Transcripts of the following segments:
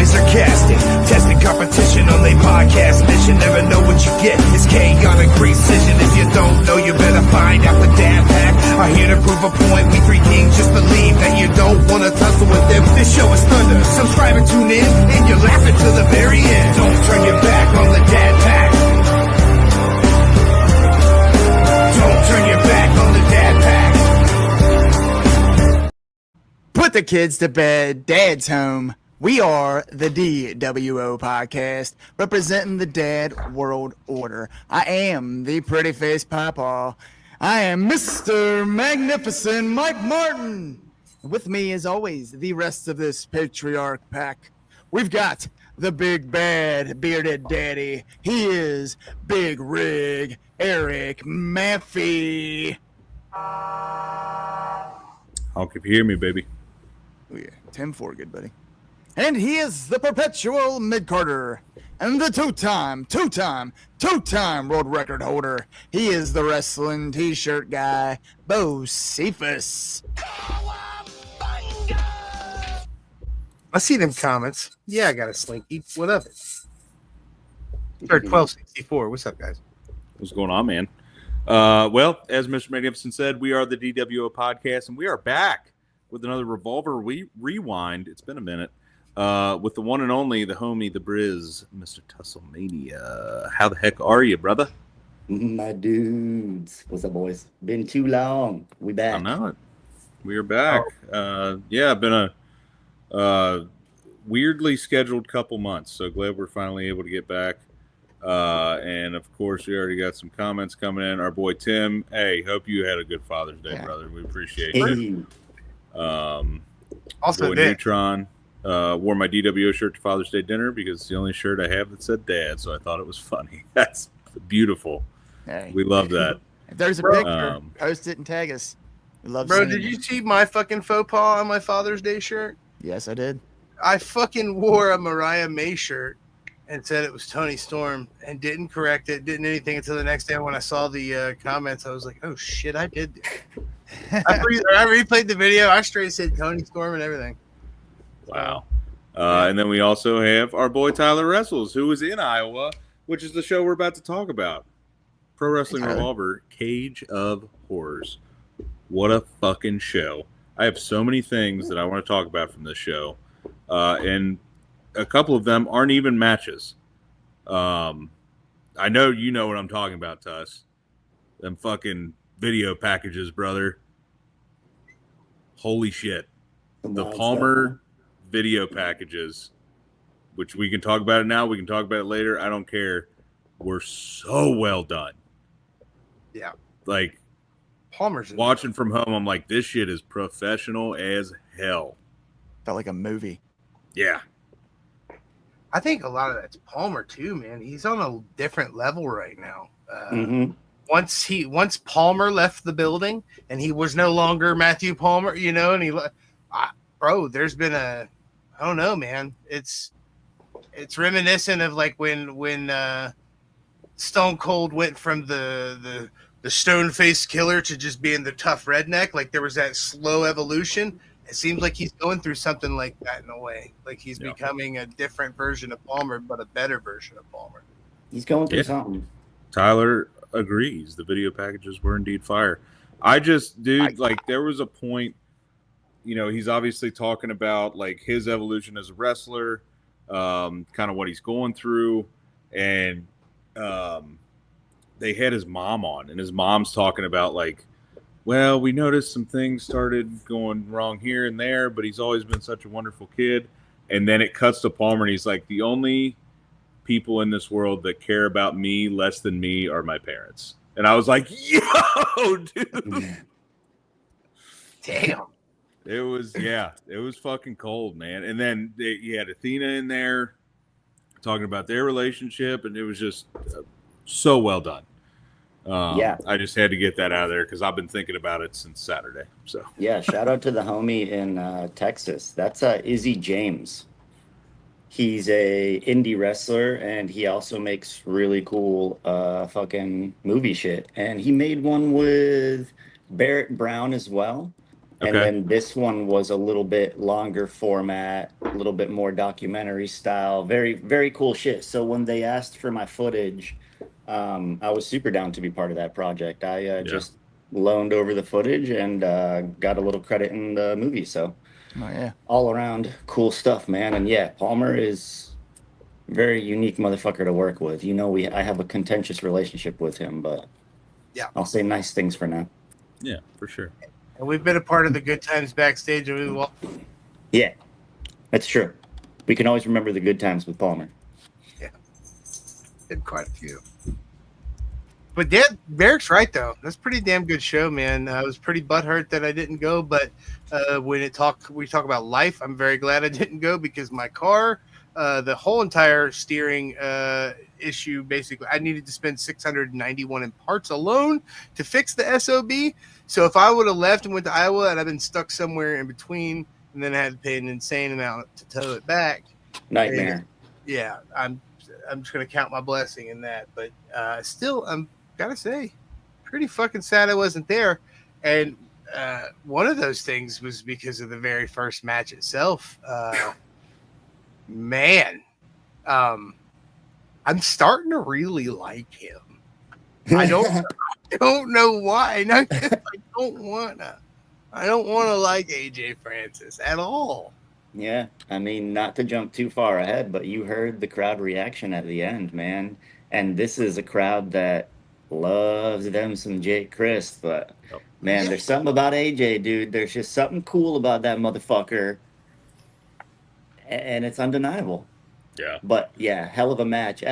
boys are casting, testing competition on their podcast mission. Never know what you get, it's chaotic precision. If you don't know, you better find out the Dad Pack are here to prove a point. We three kings just believe that you don't want to tussle with them. This show is thunder, subscribe and tune in, and you're laughing to the very end. Don't turn your back on the Dad Pack. Don't turn your back on the Dad Pack. Put the kids to bed, Dad's home. We are the dWo podcast, representing the Dad World Order. I am the pretty face papa. I am Mr. Magnificent Mike Martin. With me, as always, the rest of this patriarch pack. We've got the big bad bearded daddy. He is Big Rig Eric Maffey. I'll keep you hear me, baby. Oh yeah, 10-4, good buddy. And he is the perpetual mid-carter and the two-time world record holder. He is the wrestling t-shirt guy, Bo Cephas. I see them comments. Yeah, I got a slinky. What of it? Or 1264. What's up, guys? What's going on, man? Well, as Mr. Magnificent said, we are the dWo podcast, and we are back with another Revolver Rewind. It's been a minute. With the one and only, the homie, the Briz, Mr. Tusslemania. How the heck are you, brother? My dudes. What's up, boys? Been too long. We back. I know it. We are back. Yeah, been a weirdly scheduled couple months, so glad we're finally able to get back. And of course, we already got some comments coming in. Our boy Tim, hey, hope you had a good Father's Day, brother. We appreciate it. Also, boy Neutron wore my dWo shirt to Father's Day dinner because it's the only shirt I have that said Dad, so I thought it was funny. That's beautiful. Hey. We love that. If there's a picture, post it and tag us. We love bro, seeing did it. you see my fucking faux pas on my Father's Day shirt? Yes, I did. I fucking wore a Mariah May shirt and said it was Tony Storm and didn't correct it, didn't anything until the next day when I saw the comments. I was like, oh shit, I did. I replayed the video. I straight said Tony Storm and everything. Wow. And then we also have our boy Tyler Wrestles, who is in Iowa, which is the show we're about to talk about. Pro Wrestling Revolver, Cage of Horrors. What a fucking show. I have so many things that I want to talk about from this show. And a couple of them aren't even matches. I know you know what I'm talking about, Tuss. Them fucking video packages, brother. Holy shit. The Palmer video packages, which we can talk about it now, we can talk about it later, I don't care, were so well done. Yeah. Like, Palmer's watching from home, I'm like, this shit is professional as hell. Felt like a movie. Yeah. I think a lot of that's Palmer too, man. He's on a different level right now. Once Palmer left the building and he was no longer Matthew Palmer, you know, and bro, there's been I don't know, man. It's reminiscent of like when Stone Cold went from the stone-faced killer to just being the tough redneck. Like there was that slow evolution. It seems like he's going through something like that in a way. Like he's becoming a different version of Palmer, but a better version of Palmer. He's going through something. Tyler agrees. The video packages were indeed fire. Like there was a point, you know, he's obviously talking about like his evolution as a wrestler, kind of what he's going through. And they had his mom on, and his mom's talking about like, well, we noticed some things started going wrong here and there, but he's always been such a wonderful kid. And then it cuts to Palmer, and he's like, the only people in this world that care about me less than me are my parents. And I was like, yo, dude. Damn. It was fucking cold, man. And then you had Athena in there talking about their relationship, and it was just so well done. I just had to get that out of there because I've been thinking about it since Saturday. So yeah, shout out to the homie in Texas. That's Izzy James. He's a indie wrestler, and he also makes really cool fucking movie shit. And he made one with Barrett Brown as well. And Okay. then this one was a little bit longer format, a little bit more documentary style. Very, very cool shit. So when they asked for my footage, I was super down to be part of that project. I just loaned over the footage and got a little credit in the movie. So Oh yeah. all around cool stuff, man. And yeah, Palmer is a very unique motherfucker to work with. You know, I have a contentious relationship with him, but Yeah. I'll say nice things for now. Yeah, for sure. And we've been a part of the good times backstage. And well, Yeah, that's true. We can always remember the good times with Palmer. been quite a few. But yeah, Derek's right though. That's a pretty damn good show, man. I was pretty butthurt that I didn't go, but when we talk about life, I'm very glad I didn't go because my car, the whole entire steering issue, basically, I needed to spend $691 in parts alone to fix the SOB. So if I would have left and went to Iowa and I've been stuck somewhere in between, and then I had to pay an insane amount to tow it back, Nightmare. yeah, I'm just gonna count my blessing in that. But still, I'm gotta say, pretty fucking sad I wasn't there. And one of those things was because of the very first match itself. Man, I'm starting to really like him. I don't know why. I don't wanna like AJ Francis at all. Yeah, I mean, not to jump too far ahead, but you heard the crowd reaction at the end, man. And this is a crowd that loves them some Jake Christ, but man, there's something about AJ, dude. There's just something cool about that motherfucker, and it's undeniable. Yeah. But yeah, hell of a match.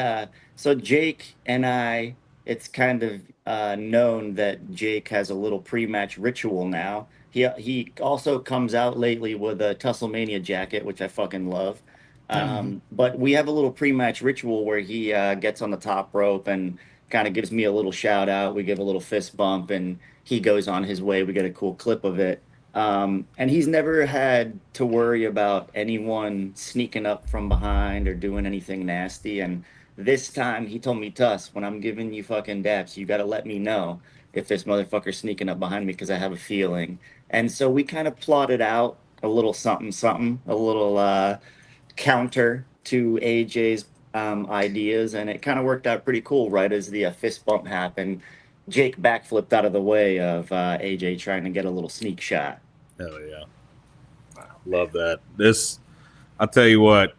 So Jake and I, it's kind of known that Jake has a little pre-match ritual now. He also comes out lately with a Tusslemania jacket, which I fucking love. But we have a little pre-match ritual where he gets on the top rope and kind of gives me a little shout out. We give a little fist bump, and he goes on his way. We get a cool clip of it. And he's never had to worry about anyone sneaking up from behind or doing anything nasty. And this time he told me, Tuss, when I'm giving you fucking daps, you got to let me know if this motherfucker's sneaking up behind me because I have a feeling. And so we kind of plotted out a little something, a little counter to AJ's ideas. And it kind of worked out pretty cool right as the fist bump happened. Jake backflipped out of the way of AJ trying to get a little sneak shot. Hell yeah. Love that. I'll tell you what,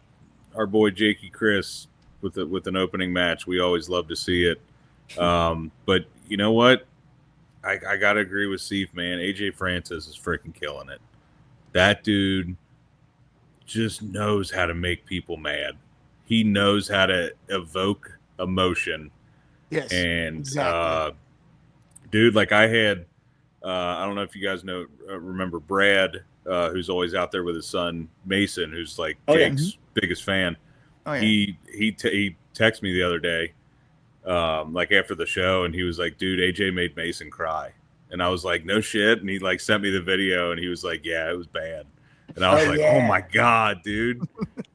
our boy Jakey Chris with an opening match, we always love to see it. But you know what? I got to agree with Steve, man. AJ Francis is freaking killing it. That dude just knows how to make people mad. He knows how to evoke emotion. Yes. And exactly. dude, like I had, I don't know if you guys remember Brad, who's always out there with his son Mason, who's like Jake's biggest fan. Oh, yeah. He texted me the other day, like after the show, and he was like, "Dude, AJ made Mason cry," and I was like, "No shit," and he like sent me the video, and he was like, "Yeah, it was bad," and I was like, "Oh my god, dude!"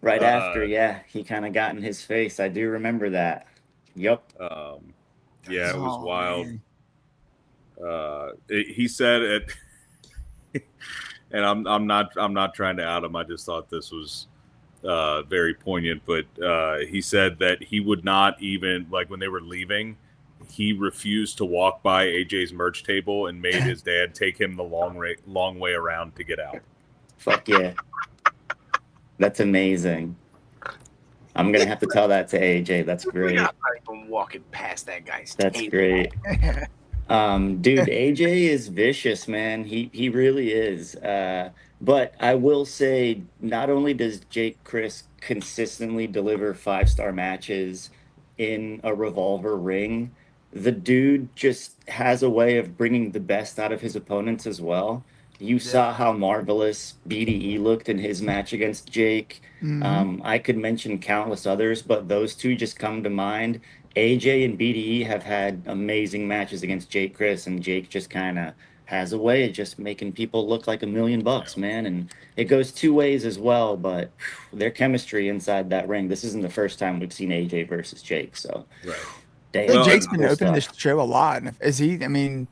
Right after, he kind of got in his face. I do remember that. Yep. Yeah, it was wild. He said it, and I'm not trying to out him. I just thought this was very poignant. But he said that he would not even, like when they were leaving, he refused to walk by AJ's merch table and made his dad take him the long way around to get out. Fuck yeah, that's amazing. I'm gonna have to tell that to AJ. That's great. You're not even walking past that guy's That's table. great. Dude, AJ is vicious, man. He really is. But I will say, not only does Jake Chris consistently deliver 5-star matches in a Revolver ring, the dude just has a way of bringing the best out of his opponents as well. You saw how marvelous BDE looked in his match against Jake. I could mention countless others, but those two just come to mind. AJ and BDE have had amazing matches against Jake Chris, and Jake just kind of has a way of just making people look like $1 million, man. And it goes two ways as well, but their chemistry inside that ring, this isn't the first time we've seen AJ versus Jake. So, right. Jake's been opening this show a lot. Is he? I mean,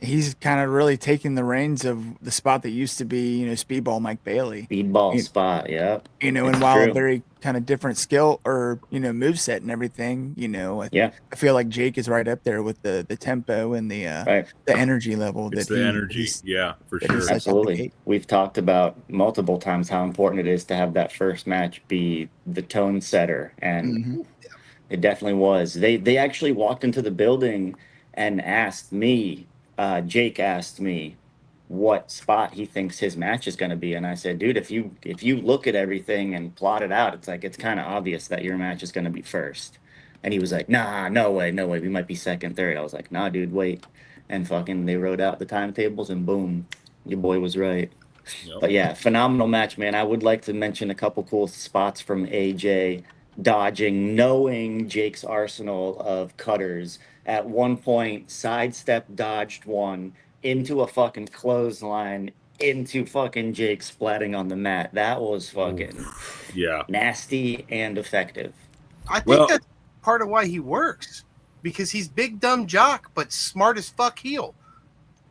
he's kind of really taking the reins of the spot that used to be, Speedball Mike Bailey. Speedball You, spot, yeah. and It's while a true. very kind of different skill or, moveset and everything, Yeah, I feel like Jake is right up there with the tempo and right. the energy level It's that the energy. Yeah, for that he sure. sets out the Absolutely. gate. We've talked about multiple times how important it is to have that first match be the tone setter, and Hmm. it definitely was. They actually walked into the building and asked me, Jake asked me what spot he thinks his match is going to be, and I said, dude, if you look at everything and plot it out, it's like it's kind of obvious that your match is going to be first. And he was like, nah, no way, no way, we might be second, third. I was like, nah, dude, wait. And fucking they wrote out the timetables, and boom, your boy was right. Yep. But yeah, phenomenal match, man. I would like to mention a couple cool spots from AJ dodging, knowing Jake's arsenal of cutters. At one point, sidestep dodged one into a fucking clothesline into fucking Jake splatting on the mat. That was fucking Yeah. nasty and effective. I think Well- that's part of why he works, because he's big dumb jock but smart as fuck heel.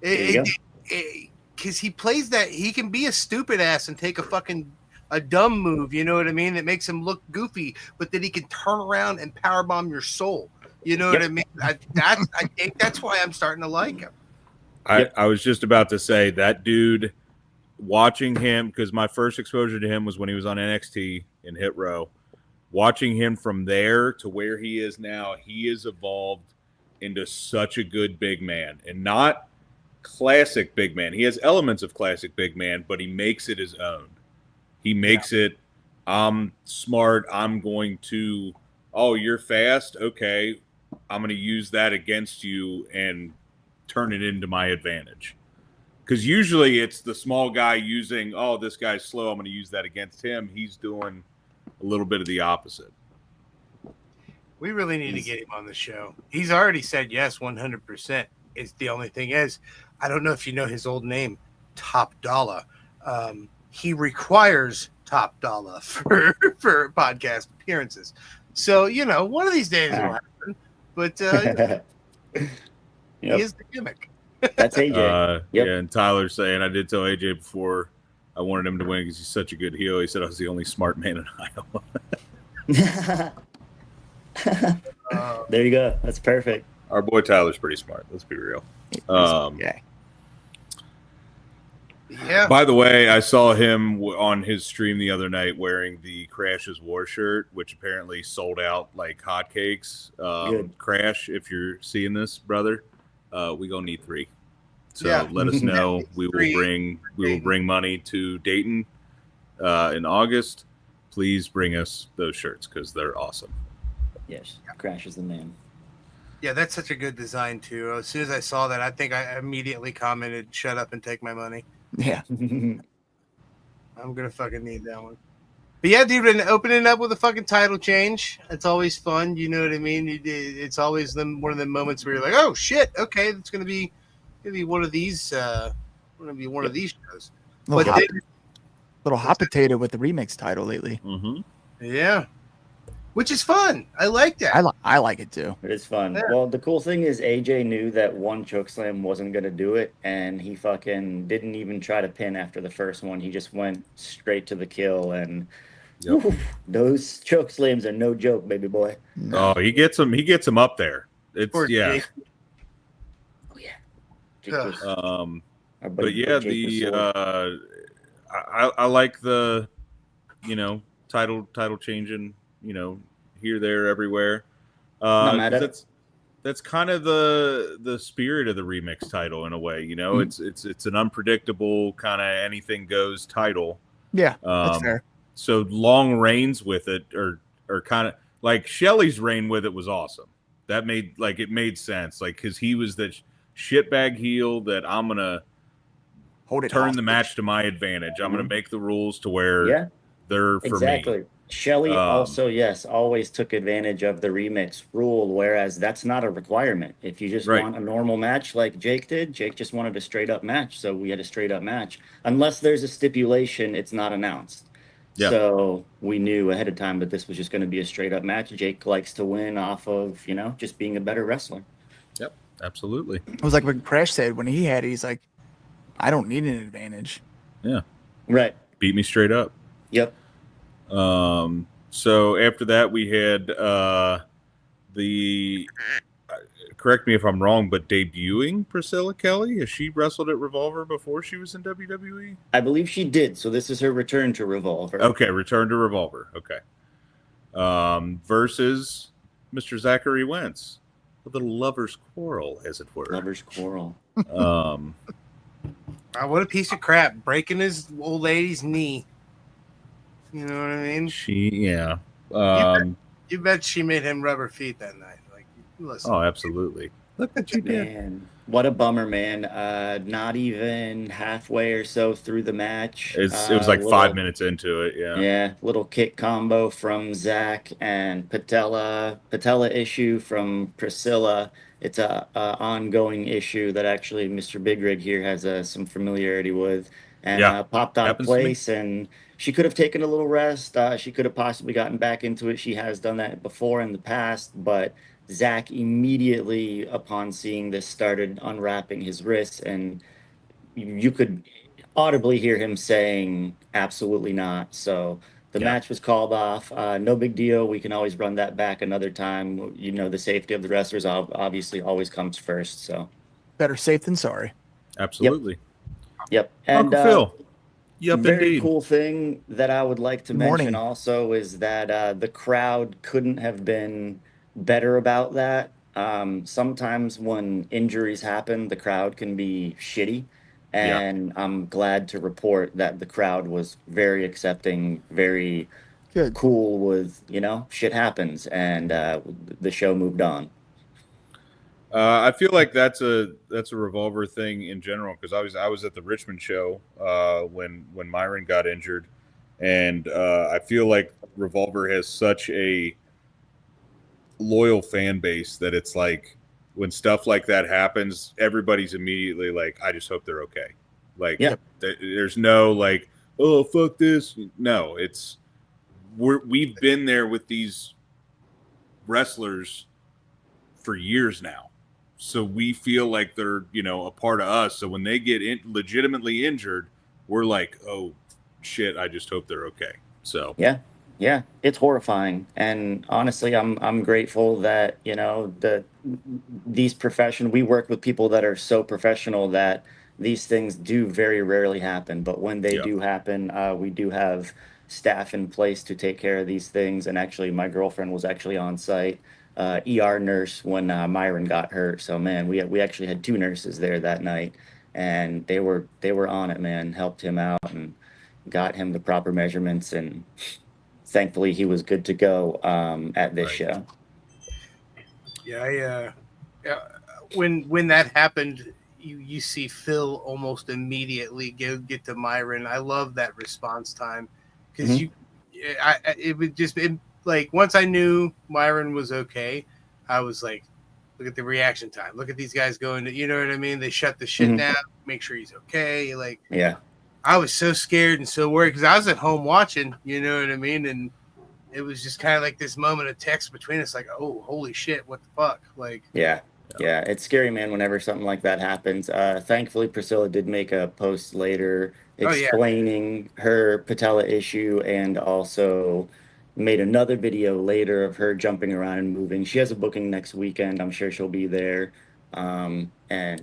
There you go. Because he plays that, he can be a stupid ass and take a dumb move, you know what I mean, that makes him look goofy, but then he can turn around and powerbomb your soul, you know what I mean. I think that's why I'm starting to like him. I was just about to say that dude, watching him, because my first exposure to him was when he was on NXT in Hit Row. Watching him from there to where he is now, he has evolved into such a good big man, and not classic big man. He has elements of classic big man, but he makes it his own. He makes it, I'm smart, I'm going to, oh, you're fast, okay, I'm going to use that against you and turn it into my advantage. Because usually it's the small guy using, oh, this guy's slow, I'm going to use that against him. He's doing a little bit of the opposite. We really need to get him on the show. He's already said yes 100%. It's the only thing is, I don't know if you know his old name, Top Dollar. He requires Top Dollar for podcast appearances. So, one of these days it will happen. But he is the gimmick. That's AJ. Yeah, and Tyler's saying, I did tell AJ before I wanted him to win because he's such a good heel. He said I was the only smart man in Iowa. There you go. That's perfect. Our boy Tyler's pretty smart. Let's be real. Yeah. By the way, I saw him on his stream the other night wearing the Crash's War shirt, which apparently sold out like hotcakes. Crash, if you're seeing this, brother, we gonna need 3. So let us know. We will bring money to Dayton in August. Please bring us those shirts because they're awesome. Yes, Crash is the man. Yeah, that's such a good design too. As soon as I saw that, I think I immediately commented, "Shut up and take my money." Yeah. I'm gonna fucking need that one. But yeah, dude, and opening up with a fucking title change, it's always fun. You know what I mean? It's always one of the moments where you're like, "Oh shit, okay, it's gonna be one of these. One of these shows." Little hot potato with the remix title lately. Mm-hmm. Yeah, which is fun. I like that. I like it too. It is fun. Yeah. Well, the cool thing is AJ knew that one chokeslam wasn't going to do it, and he fucking didn't even try to pin after the first one. He just went straight to the kill, and those chokeslams are no joke, baby boy. No. Oh, he gets him up there. It's Poor Jake. Oh yeah. Jake was, but yeah, I like the title changing, here, there, everywhere. That's kind of the spirit of the remix title in a way. It's an unpredictable kind of anything goes title. Yeah, that's fair. So long reigns with it are kind of like Shelley's reign with it was awesome. That made sense, because he was the shitbag heel that I'm gonna turn the match to my advantage. I'm gonna make the rules to where they're for me. Shelley also, always took advantage of the remix rule, whereas that's not a requirement. If you just want a normal match like Jake did, Jake just wanted a straight up match, so we had a straight up match. Unless there's a stipulation, it's not announced. Yeah. So we knew ahead of time that this was just going to be a straight up match. Jake likes to win off of, just being a better wrestler. Yep. Absolutely. It was like what Crash said when he had it. He's like, I don't need an advantage. Yeah. Right. Beat me straight up. Yep. So after that, we had the correct me if I'm wrong, but debuting Priscilla Kelly. Has she wrestled at Revolver before she was in WWE? I believe she did. So this is her return to Revolver. Okay, return to Revolver. Okay. Versus Mr. Zachary Wentz. A little lover's quarrel, as it were. Lover's quarrel. What a piece of crap. Breaking his old lady's knee. You know what I mean? Yeah. You bet she made him rub her feet that night. Like, listen. Oh, absolutely. Look what you did. Man, what a bummer, man. Not even halfway or so through the match. It was like 5 minutes into it. Yeah. Yeah, little kick combo from Zach and Patella issue from Priscilla. It's a ongoing issue that actually Mr. Big Rig here has some familiarity with, and popped out of place. And she could have taken a little rest. She could have possibly gotten back into it. She has done that before in the past, but Zach immediately upon seeing this started unwrapping his wrists, and you could audibly hear him saying absolutely not. So the match was called off. No big deal. We can always run that back another time. You know, the safety of the wrestlers obviously always comes first. So better safe than sorry. Absolutely. Yep. And Uncle Phil. Yep, very indeed. cool thing that I would like to mention also is that the crowd couldn't have been better about that. Sometimes when injuries happen, the crowd can be shitty. And I'm glad to report that the crowd was very accepting, very cool with, shit happens. And the show moved on. I feel like that's a Revolver thing in general, because I was at the Richmond show when Myron got injured, and I feel like Revolver has such a loyal fan base that it's like when stuff like that happens, everybody's immediately like, I just hope they're okay. Like, there's no like, oh fuck this. No, we've been there with these wrestlers for years now. So we feel like they're, a part of us. So when they get legitimately injured, we're like, oh shit, I just hope they're okay. So yeah, it's horrifying. And honestly, I'm grateful that, we work with people that are so professional that these things do very rarely happen. But when they do happen, we do have staff in place to take care of these things. And actually, my girlfriend was actually on site. ER nurse when Myron got hurt. So man, we actually had 2 nurses there that night, and they were on it, man. Helped him out and got him the proper measurements, and thankfully he was good to go at this show. Yeah, when that happened, you see Phil almost immediately get to Myron. I love that response time because it would just be like once I knew Myron was okay, I was like, look at the reaction time. Look at these guys going to, you know what I mean? They shut the shit down, make sure he's okay. Like, I was so scared and so worried because I was at home watching, you know what I mean? And it was just kind of like this moment of text between us, like, oh, holy shit, what the fuck? Like, yeah, it's scary, man, whenever something like that happens. Thankfully, Priscilla did make a post later explaining her patella issue, and also made another video later of her jumping around and moving. She has a booking next weekend. I'm sure she'll be there. And run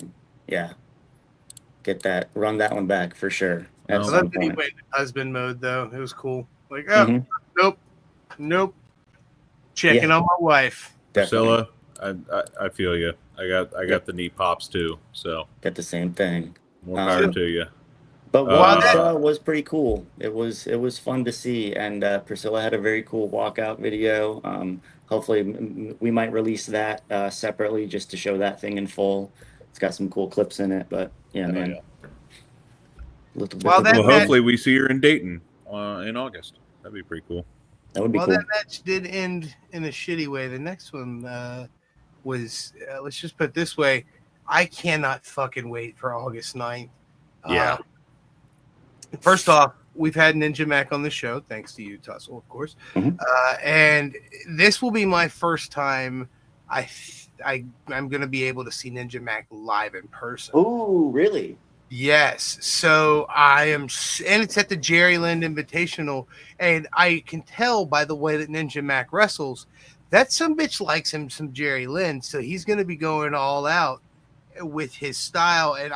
that one back for sure. I love that he went husband mode though. It was cool. Like, nope. Checking on my wife. Priscilla, I feel you. I got the knee pops too. So got the same thing. More power to you. But what was pretty cool. It was fun to see, and Priscilla had a very cool walkout video. Hopefully, we might release that separately just to show that thing in full. It's got some cool clips in it, but man. Hopefully we see her in Dayton in August. That'd be pretty cool. That would be cool. That match did end in a shitty way. The next one was, let's just put it this way, I cannot fucking wait for August 9th. First off, we've had Ninja Mac on the show, thanks to you, Tussle, of course. And this will be my first time. I'm gonna be able to see Ninja Mac live in person. Ooh, really? Yes. So I am, and it's at the Jerry Lynn Invitational, and I can tell by the way that Ninja Mac wrestles that some bitch likes him some Jerry Lynn, so he's gonna be going all out with his style, and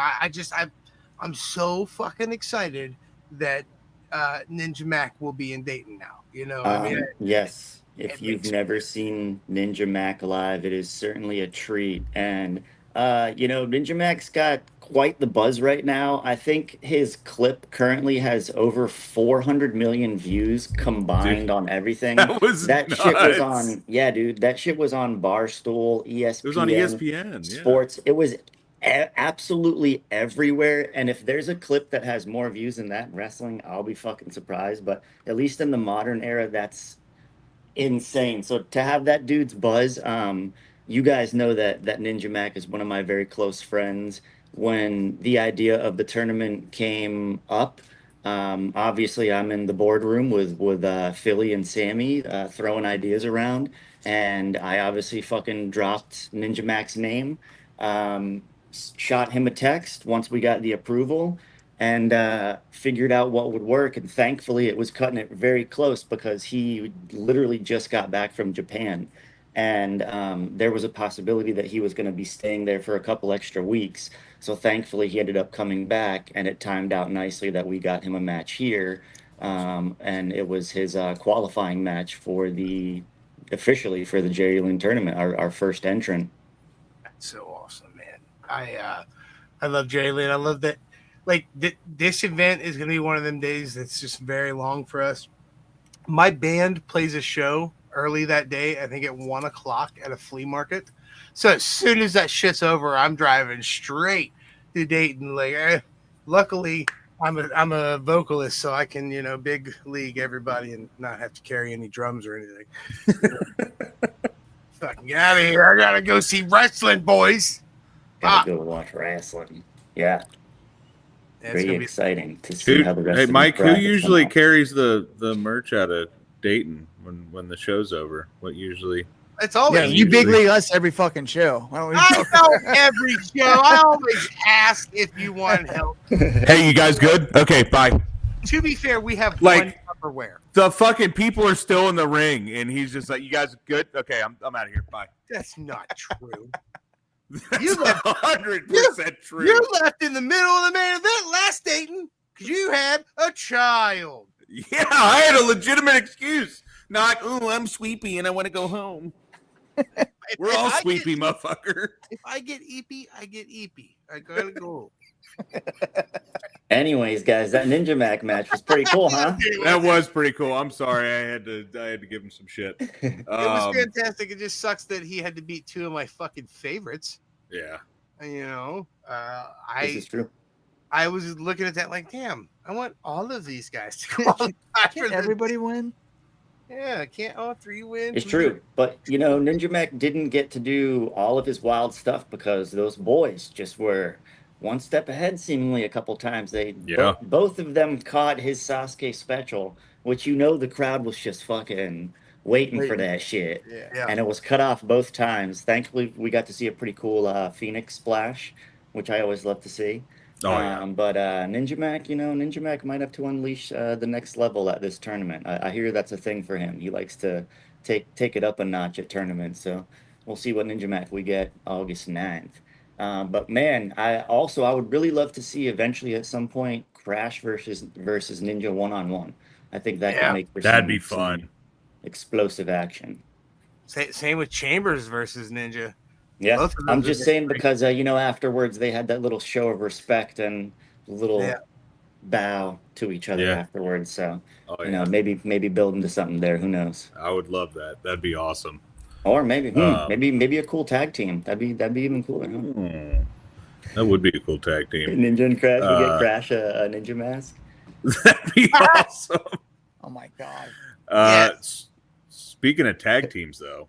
I'm so fucking excited that Ninja Mac will be in Dayton now. You know, I mean, Yes. it If you've makes never seen Ninja Mac live, it is certainly a treat. And Ninja Mac's got quite the buzz right now. I think his clip currently has over 400 million views combined Dude, on everything. that was That shit was nuts. on, yeah, dude. That shit was on Barstool, ESPN, It was on ESPN. Yeah. Sports. It was absolutely everywhere. And if there's a clip that has more views than that in wrestling, I'll be fucking surprised. But at least in the modern era, that's insane. So to have that dude's buzz, you guys know that Ninja Mac is one of my very close friends. When the idea of the tournament came up, obviously I'm in the boardroom with Philly and Sammy throwing ideas around, and I obviously fucking dropped Ninja Mac's name. Shot him a text once we got the approval, and figured out what would work. And thankfully, it was cutting it very close because he literally just got back from Japan. And there was a possibility that he was going to be staying there for a couple extra weeks. So thankfully, he ended up coming back, and it timed out nicely that we got him a match here. And it was his qualifying match officially for the Jerry Lynn tournament, our first entrant. That's so awesome, man. I love Jerry Lynn. I love that. Like this event is going to be one of them days that's just very long for us. My band plays a show early that day, I think at 1:00 at a flea market. So as soon as that shit's over, I'm driving straight to Dayton. Luckily, I'm a vocalist, so I can big league everybody and not have to carry any drums or anything. Fucking get out of here! I gotta go see wrestling, boys. Gotta go watch wrestling. Yeah. It's Very gonna be exciting to see how the rest Hey, of Mike, the who brackets come usually out. carries the merch out of Dayton when the show's over? What usually? It's always Yeah, you big league us every fucking show. Why don't we I talk know every show. I always ask if you want help. Hey, you guys good? Okay, bye. To be fair, we have Like- one Tupperware. The fucking people are still in the ring, and he's just like, "You guys good? Okay, I'm out of here. Bye." That's not true. That's left- 100% true. You left in the middle of the main event last Dayton because you had a child. Yeah, I had a legitimate excuse. Not, oh, I'm sleepy and I want to go home. We're all sleepy, motherfucker. If I get eepy, I get eepy. I gotta go. Anyways, guys, that Ninja Mac match was pretty cool, huh? That was pretty cool. I'm sorry, I had to give him some shit. It was fantastic. It just sucks that he had to beat two of my fucking favorites. Yeah. This is true. I was looking at that like, damn, I want all of these guys to qualify for Can't the- everybody win? Yeah, can't all three win? It's true. But, Ninja Mac didn't get to do all of his wild stuff because those boys just were one step ahead seemingly a couple times. Both of them caught his Sasuke special, which the crowd was just fucking waiting for that shit. Yeah. And it was cut off both times. Thankfully, we got to see a pretty cool Phoenix splash, which I always love to see. Oh, yeah. But Ninja Mac might have to unleash the next level at this tournament. I hear that's a thing for him. He likes to take it up a notch at tournaments. So we'll see what Ninja Mac we get August 9th. But man, I would really love to see eventually at some point Crash versus Ninja 1-on-1. I think that could make for That'd be fun. some explosive action. Same with Chambers versus Ninja. Yeah, Both of I'm those just are saying great. because afterwards they had that little show of respect and little bow to each other afterwards. So maybe build into something there. Who knows? I would love that. That'd be awesome. Or maybe maybe a cool tag team. That'd be even cooler. Huh? That would be a cool tag team. Ninja and Crash. We get Crash a ninja mask. That'd be awesome. Oh my god. Speaking of tag teams, though,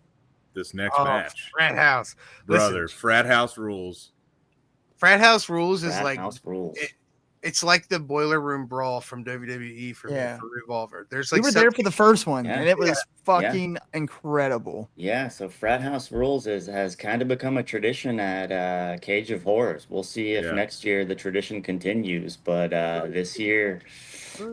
this next match, Frat House, brother, Frat House rules. Frat House rules is Frat like House rules. It's like the boiler room brawl from WWE for me for Revolver. There's like we were there for the first one, and it was fucking incredible. Yeah, so Frat House Rules has kind of become a tradition at Cage of Horrors. We'll see if next year the tradition continues, but this year,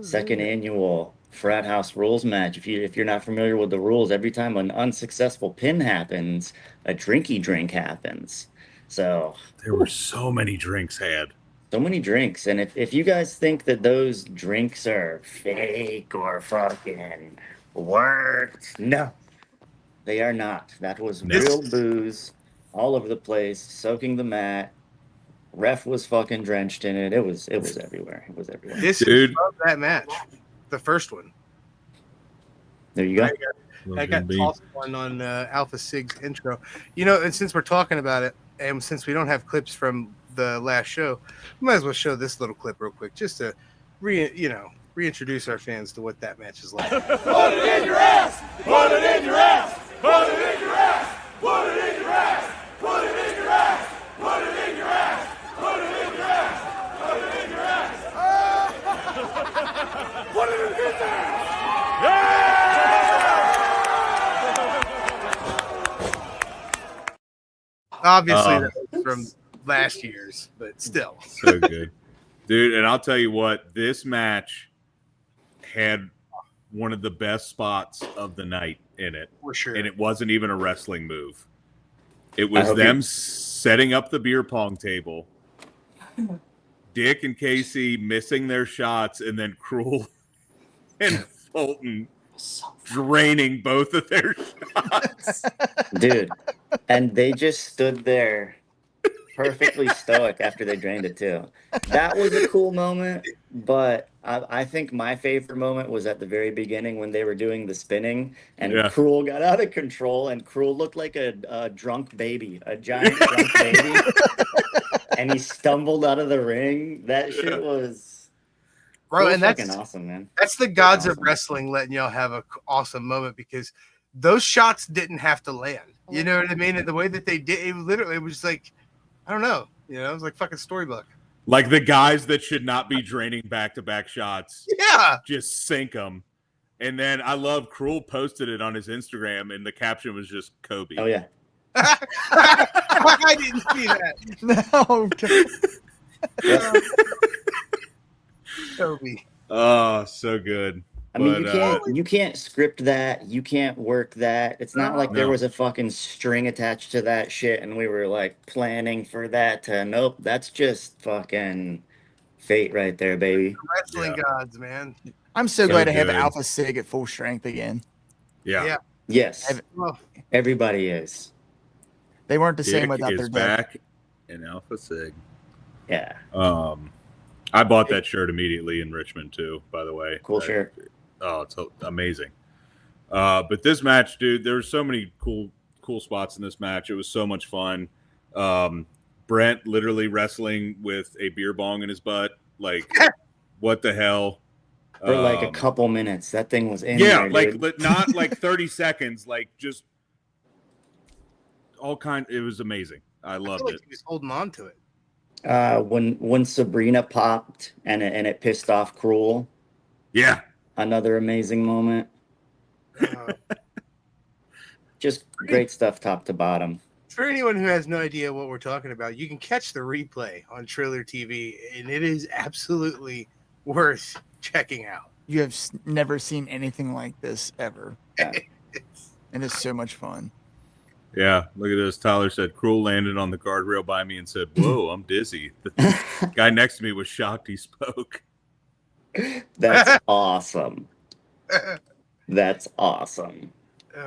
second annual Frat House Rules match. If you're not familiar with the rules, every time an unsuccessful pin happens, a drinky drink happens. So there were so many drinks had. So many drinks, and if you guys think that those drinks are fake or fucking worked, no, they are not. That was real booze all over the place, soaking the mat. Ref was fucking drenched in it. It was everywhere. It was everywhere. This is that match, the first one. There you go. I got tossed one on Alpha Sig's intro. You know, and since we're talking about it, and since we don't have clips from the last show, we might as well show this little clip real quick just to reintroduce our fans to what that match is like. Put it in your ass! Put it in your ass! Put it in your ass! Put it in your ass! Put it in your ass! Put it in your ass! Put it in your ass! Put it in your ass! Put it in his ass! Obviously, that was from last year's, but still. So good. Dude, and I'll tell you what, this match had one of the best spots of the night in it. For sure. And it wasn't even a wrestling move. It was them setting up the beer pong table, Dick and Casey missing their shots, and then Cruel and Fulton draining both of their shots. Dude, and they just stood there perfectly stoic after they drained it too. That was a cool moment, but I think my favorite moment was at the very beginning when they were doing the spinning and Cruel got out of control and Cruel looked like a drunk baby, a giant drunk baby, and he stumbled out of the ring. That shit was and that's fucking awesome, man. That's the gods of wrestling letting y'all have an awesome moment, because those shots didn't have to land. You know what I mean? And the way that they did, it was like, I don't know. You know, it was like fucking storybook. Like the guys that should not be draining back-to-back shots. Yeah. Just sink them. And then I love Cruel posted it on his Instagram, and the caption was just Kobe. Oh, yeah. I didn't see that. No. Kobe. Oh, so good. I mean, you can't script that. You can't work that. It's not like there was a fucking string attached to that shit and we were like planning for that to, nope, that's just fucking fate right there, baby. Wrestling gods, man. I'm so glad to have Alpha Sig at full strength again. Yeah. Yes. Everybody is. They weren't the Dick same without their back in Alpha Sig. Yeah. I bought that shirt immediately in Richmond too, by the way. Cool shirt. Oh, it's amazing. But this match, dude, there were so many cool spots in this match. It was so much fun. Brent literally wrestling with a beer bong in his butt. Like, what the hell? For like a couple minutes. That thing was in there, like, dude. But not like 30 seconds. Like, just all kind. It was amazing. I loved it. He was holding on to it. When Sabrina popped and it pissed off Cruel. Yeah. Another amazing moment. Just great stuff top to bottom. For anyone who has no idea what we're talking about, you can catch the replay on Trailer TV, and it is absolutely worth checking out. You have never seen anything like this ever. And it's so much fun. Yeah, look at this. Tyler said, Cruel landed on the guardrail by me and said, whoa, I'm dizzy. The guy next to me was shocked he spoke. That's awesome. That's awesome.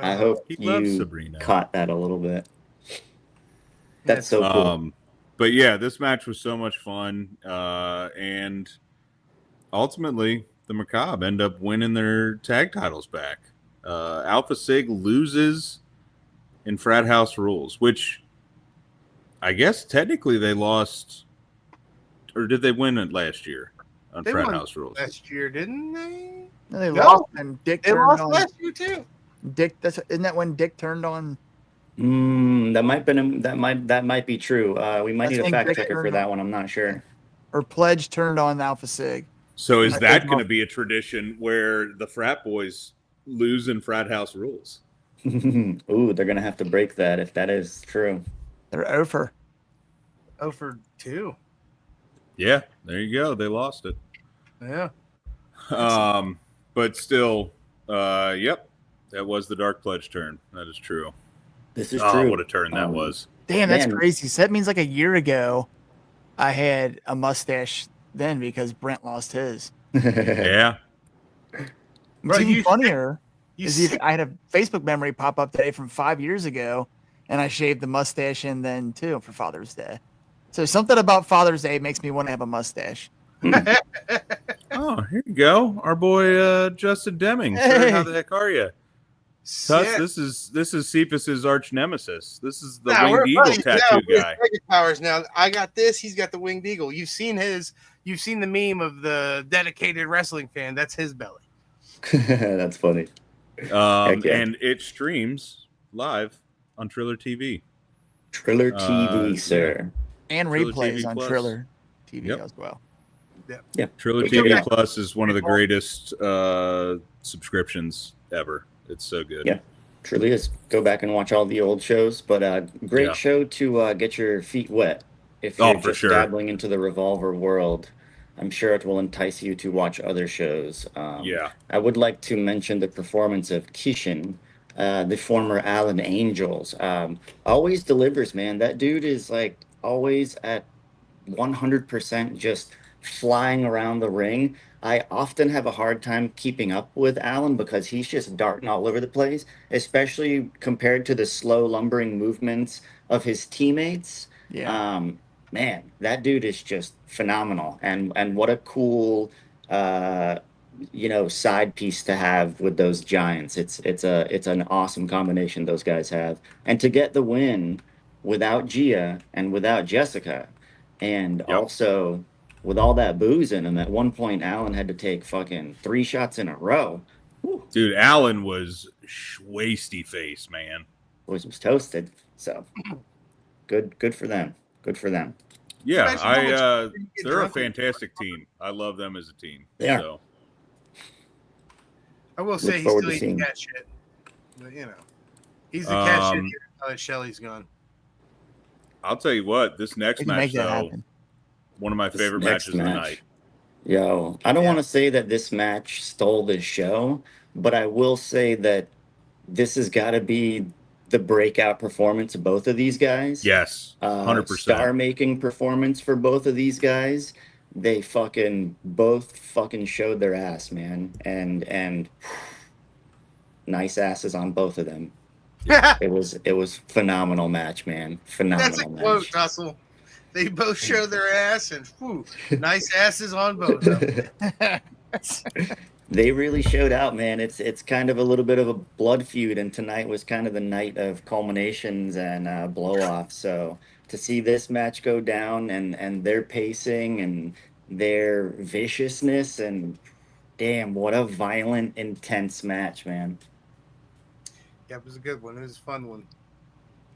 I hope you caught that a little bit. That's so cool. But yeah, this match was so much fun. And ultimately, the Macabre end up winning their tag titles back. Alpha Sig loses in Frat House Rules, which I guess technically they lost, or did they win it last year on Frat House Rules? Last year, didn't they? No, they lost, and Dick turned on. Last year too. Dick, isn't that when Dick turned on? That might be true. We might need a fact checker for that one. I'm not sure. or Pledge turned on Alpha Sig. So is I that think going to be a tradition where the frat boys lose in frat house rules? Ooh, they're gonna have to break that if that is true. They're over. 0 for 2. Yeah, there you go. They lost it. Yeah. But still, yep, that was the Dark Pledge turn. That is true. This is Oh, true. what a turn that was. Damn, that's Man. crazy. So that means like a year ago, I had a mustache then because Brent lost his. Yeah. What's Bro, even funnier You is see, I had a Facebook memory pop up today from 5 years ago, and I shaved the mustache in then too for Father's Day. So something about Father's Day makes me want to have a mustache. Oh, here you go. Our boy Justin Deming. Sir, how the heck are you? Tuss, yeah. this is Cephas's arch nemesis. This is the Nah, we're winged eagle buddies now. tattoo We have guy. Dragon powers now. I got this. He's got the winged eagle. You've seen the meme of the dedicated wrestling fan. That's his belly. That's funny. Heck yeah. And it streams live on Triller TV. Triller TV, yeah. sir. And Triller replays TV on Plus. Triller TV Yep. as well. Yeah. Triller We go TV back- Plus is one of the greatest subscriptions ever. It's so good. Yeah. Truly is. Go back and watch all the old shows, but great Yeah. show to get your feet wet if Oh, you're for just sure. dabbling into the Revolver world. I'm sure it will entice you to watch other shows. Yeah. I would like to mention the performance of Kishin, the former Allen Angels. Always delivers, man. That dude is like always at 100% just flying around the ring. I often have a hard time keeping up with Allen because he's just darting all over the place, especially compared to the slow lumbering movements of his teammates. Yeah. Man, that dude is just phenomenal, and what a cool side piece to have with those giants. It's an awesome combination those guys have, and to get the win without Gia and without Jessica, and Yep. also with all that booze in him. At one point, Allen had to take fucking 3 shots in a row. Whew, Dude, Allen was wasty face, man. was toasted. So good for them. Good for them. Yeah, Imagine how much you get they're a drunk with. fantastic team. I love them as a team. They are. So I will Look say he's forward still to eating seeing. cat shit. But, he's the cat shit Um, here now that Shelly's gone. I'll tell you what, this next We can match make that though, happen. one of my This favorite next matches of the night. Yo, I don't Yeah. want to say that this match stole the show, but I will say that this has got to be the breakout performance of both of these guys. Yes, 100%. Star-making performance for both of these guys. They both showed their ass, man, and nice asses on both of them. It was phenomenal match, man. Phenomenal That's a quote, match. Tussle. They both show their ass and nice asses on both of them. They really showed out, man. It's kind of a little bit of a blood feud, and tonight was kind of the night of culminations and blow-offs. So to see this match go down and their pacing and their viciousness, and damn, what a violent, intense match, man. Yeah, it was a good one. It was a fun one.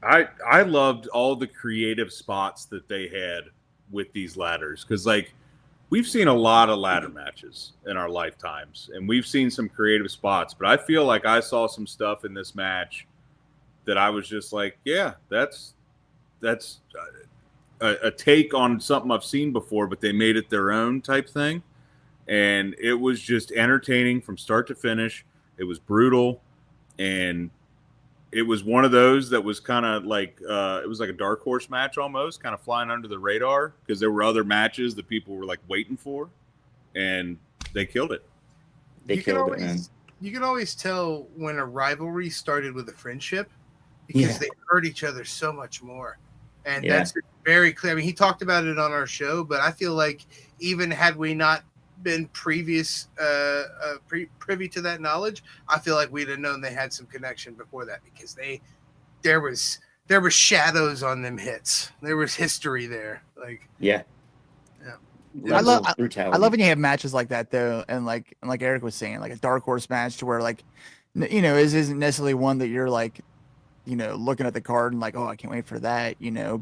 I loved all the creative spots that they had with these ladders, because like we've seen a lot of ladder matches in our lifetimes, and we've seen some creative spots, but I feel like I saw some stuff in this match that I was just like, yeah, that's a take on something I've seen before, but they made it their own type thing, and it was just entertaining from start to finish. It was brutal, and it was one of those that was kind of like it was like a dark horse match almost, kind of flying under the radar, because there were other matches that people were like waiting for, and they killed it. They killed it, man. You can always tell when a rivalry started with a friendship because Yeah. they hurt each other so much more. And Yeah. that's very clear. I mean, he talked about it on our show, but I feel like even had we not been privy to that knowledge, I feel like we'd have known they had some connection before that, because there was shadows on them hits. There was history there. Like, Yeah. Yeah. I love brutality. I love when you have matches like that though, and like Eric was saying, like a dark horse match to where like isn't necessarily one that you're like looking at the card and like, oh, I can't wait for that,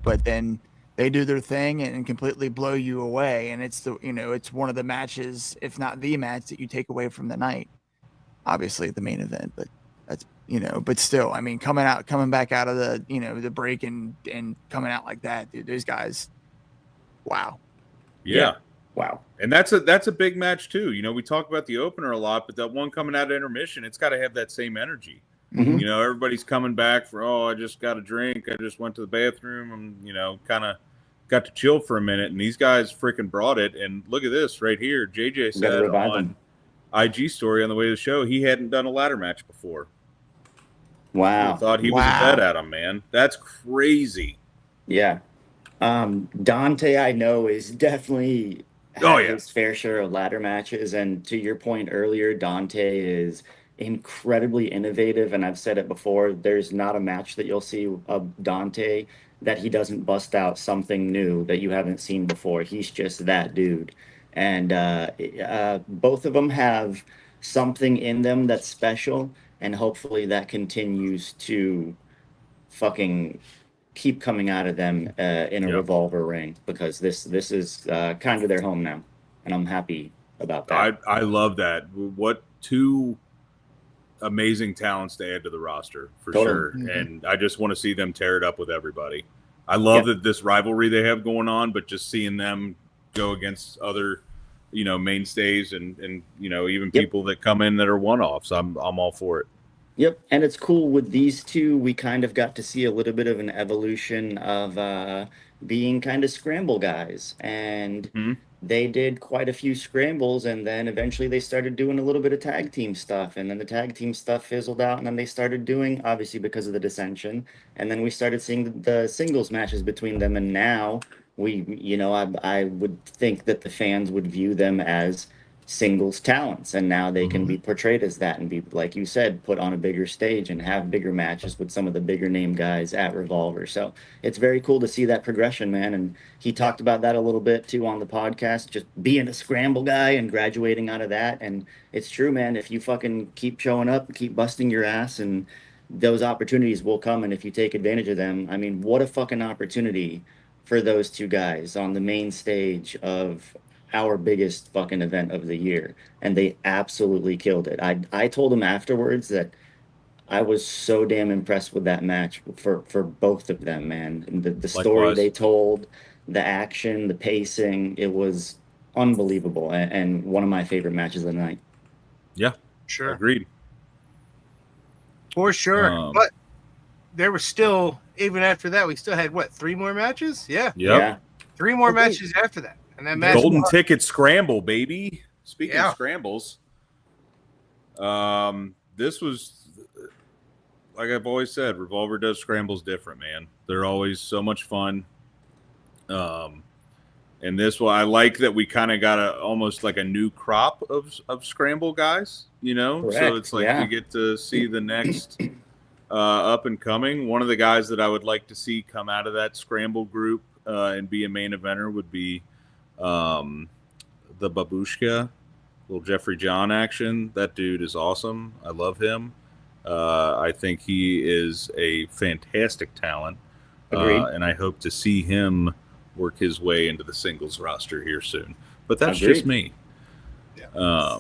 but then they do their thing and completely blow you away. And it's it's one of the matches, if not the match, that you take away from the night. Obviously the main event, but that's but still, I mean, coming back out of the the break and coming out like that, dude, those guys, wow. Yeah. Wow. And that's a big match too. We talk about the opener a lot, but that one coming out of intermission, it's got to have that same energy. Mhm. Everybody's coming back for, I just got a drink, I just went to the bathroom, and kind of got to chill for a minute. And these guys freaking brought it. And look at this right here. JJ Gotta said revive on them. IG story on the way to the show, he hadn't done a ladder match before. Wow. I thought he was a vet at him, man. That's crazy. Yeah. Dante, I know, is definitely had his fair share of ladder matches. And to your point earlier, Dante is incredibly innovative. And I've said it before, there's not a match that you'll see of Dante that he doesn't bust out something new that you haven't seen before. He's just that dude. And both of them have something in them that's special. And hopefully that continues to fucking keep coming out of them in a Revolver ring, because this is kind of their home now, and I'm happy about that. I love that. What two amazing talents to add to the roster for sure. Mm-hmm. And I just want to see them tear it up with everybody. I love that this rivalry they have going on, but just seeing them go against other mainstays and even people that come in that are one-offs, I'm all for it. Yep, and it's cool with these two. We kind of got to see a little bit of an evolution of being kind of scramble guys, and they did quite a few scrambles, and then eventually they started doing a little bit of tag team stuff, and then the tag team stuff fizzled out, and then they started doing, obviously because of the dissension, and then we started seeing the singles matches between them, and now I would think that the fans would view them as singles talents, and now they can be portrayed as that and be, like you said, put on a bigger stage and have bigger matches with some of the bigger name guys at Revolver. So it's very cool to see that progression, man. And he talked about that a little bit too on the podcast, just being a scramble guy and graduating out of that. And it's true, man. If you fucking keep showing up, keep busting your ass, and those opportunities will come, and if you take advantage of them, I mean, what a fucking opportunity for those two guys on the main stage of our biggest fucking event of the year, and they absolutely killed it. I told him afterwards that I was so damn impressed with that match for both of them, man. And the story they told, the action, the pacing, it was unbelievable, and one of my favorite matches of the night. Yeah, sure, agreed, for sure. But there was still, even after that, we still had what, 3 more matches? Yeah, 3 more matches after that. And that match golden ticket scramble, baby. Speaking of scrambles, this was, like I've always said, Revolver does scrambles different, man. They're always so much fun. And this one, I like that we kind of got almost like a new crop of scramble guys, Correct. So it's like we get to see the next up and coming. One of the guys that I would like to see come out of that scramble group and be a main eventer would be the Babushka, little Jeffrey John action. That dude is awesome. I love him. I think he is a fantastic talent. And I hope to see him work his way into the singles roster here soon. But that's just me. Yeah.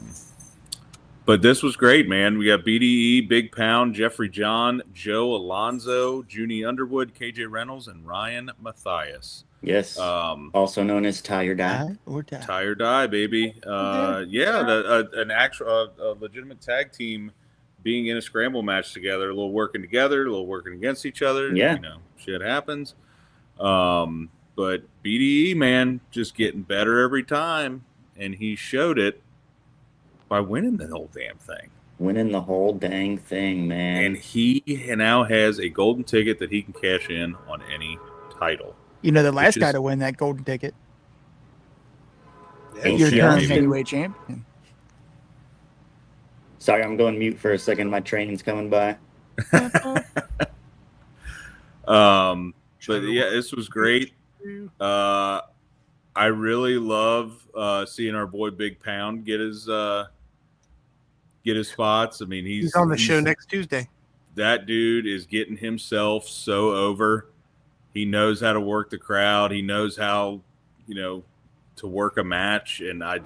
But this was great, man. We got BDE, Big Pound, Jeffrey John, Joe Alonzo, Junie Underwood, KJ Reynolds, and Ryan Matthias. Yes. Also known as Tie or Die. Tie or Die, baby. An actual legitimate tag team being in a scramble match together, a little working together, a little working against each other. Yeah. Shit happens. But BDE, man, just getting better every time. And he showed it by winning the whole damn thing. Winning the whole dang thing, man. And he now has a golden ticket that he can cash in on any title. The last guy to win that golden ticket. Yeah, your current heavyweight champion. Sorry, I'm going mute for a second. My train's coming by. But yeah, this was great. I really love seeing our boy Big Pound get his spots. I mean, he's on the show next Tuesday. That dude is getting himself so over. He knows how to work the crowd. He knows how, to work a match, and I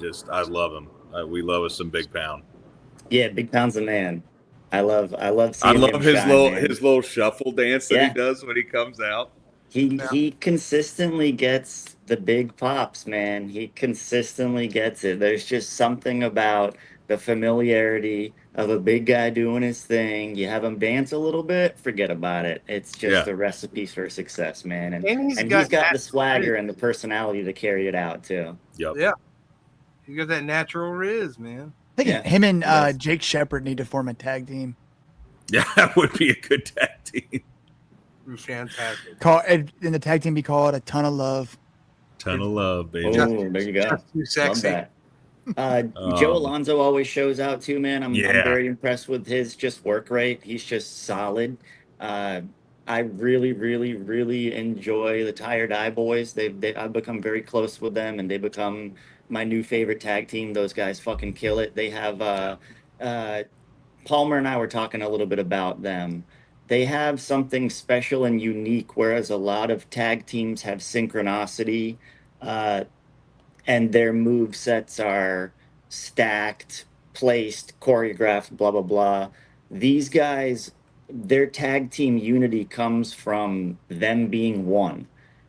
love him. We love us some Big Pound. Yeah, Big Pound's the man. I love I seeing love him his shine, little man. his little shuffle dance that he Yeah. does when he comes out. He consistently gets the big pops, man. He consistently gets it. There's just something about the familiarity of a big guy doing his thing. You have him dance a little bit, forget about it. It's just Yeah. a recipe for success, man. And And he's got the swagger and the personality to carry it out too. Yep. Yeah. You got that natural riz, man. I think Yeah, him and he does. Jake Shepard need to form a tag team. Yeah, that would be a good tag team. Fantastic. In the tag team be called A Ton of Love. Ton of love, baby. Oh, there you go. Just too Love sexy. that. Joe Alonso always shows out too, man. I'm very impressed with his just work rate. He's just solid. I really, really, really enjoy the Tired Eye Boys. I've become very close with them, and they become my new favorite tag team. Those guys fucking kill it. They have Palmer and I were talking a little bit about them. They have something special and unique, whereas a lot of tag teams have synchronicity. And their move sets are stacked, placed, choreographed, blah, blah, blah. These guys, their tag team unity comes from them being one.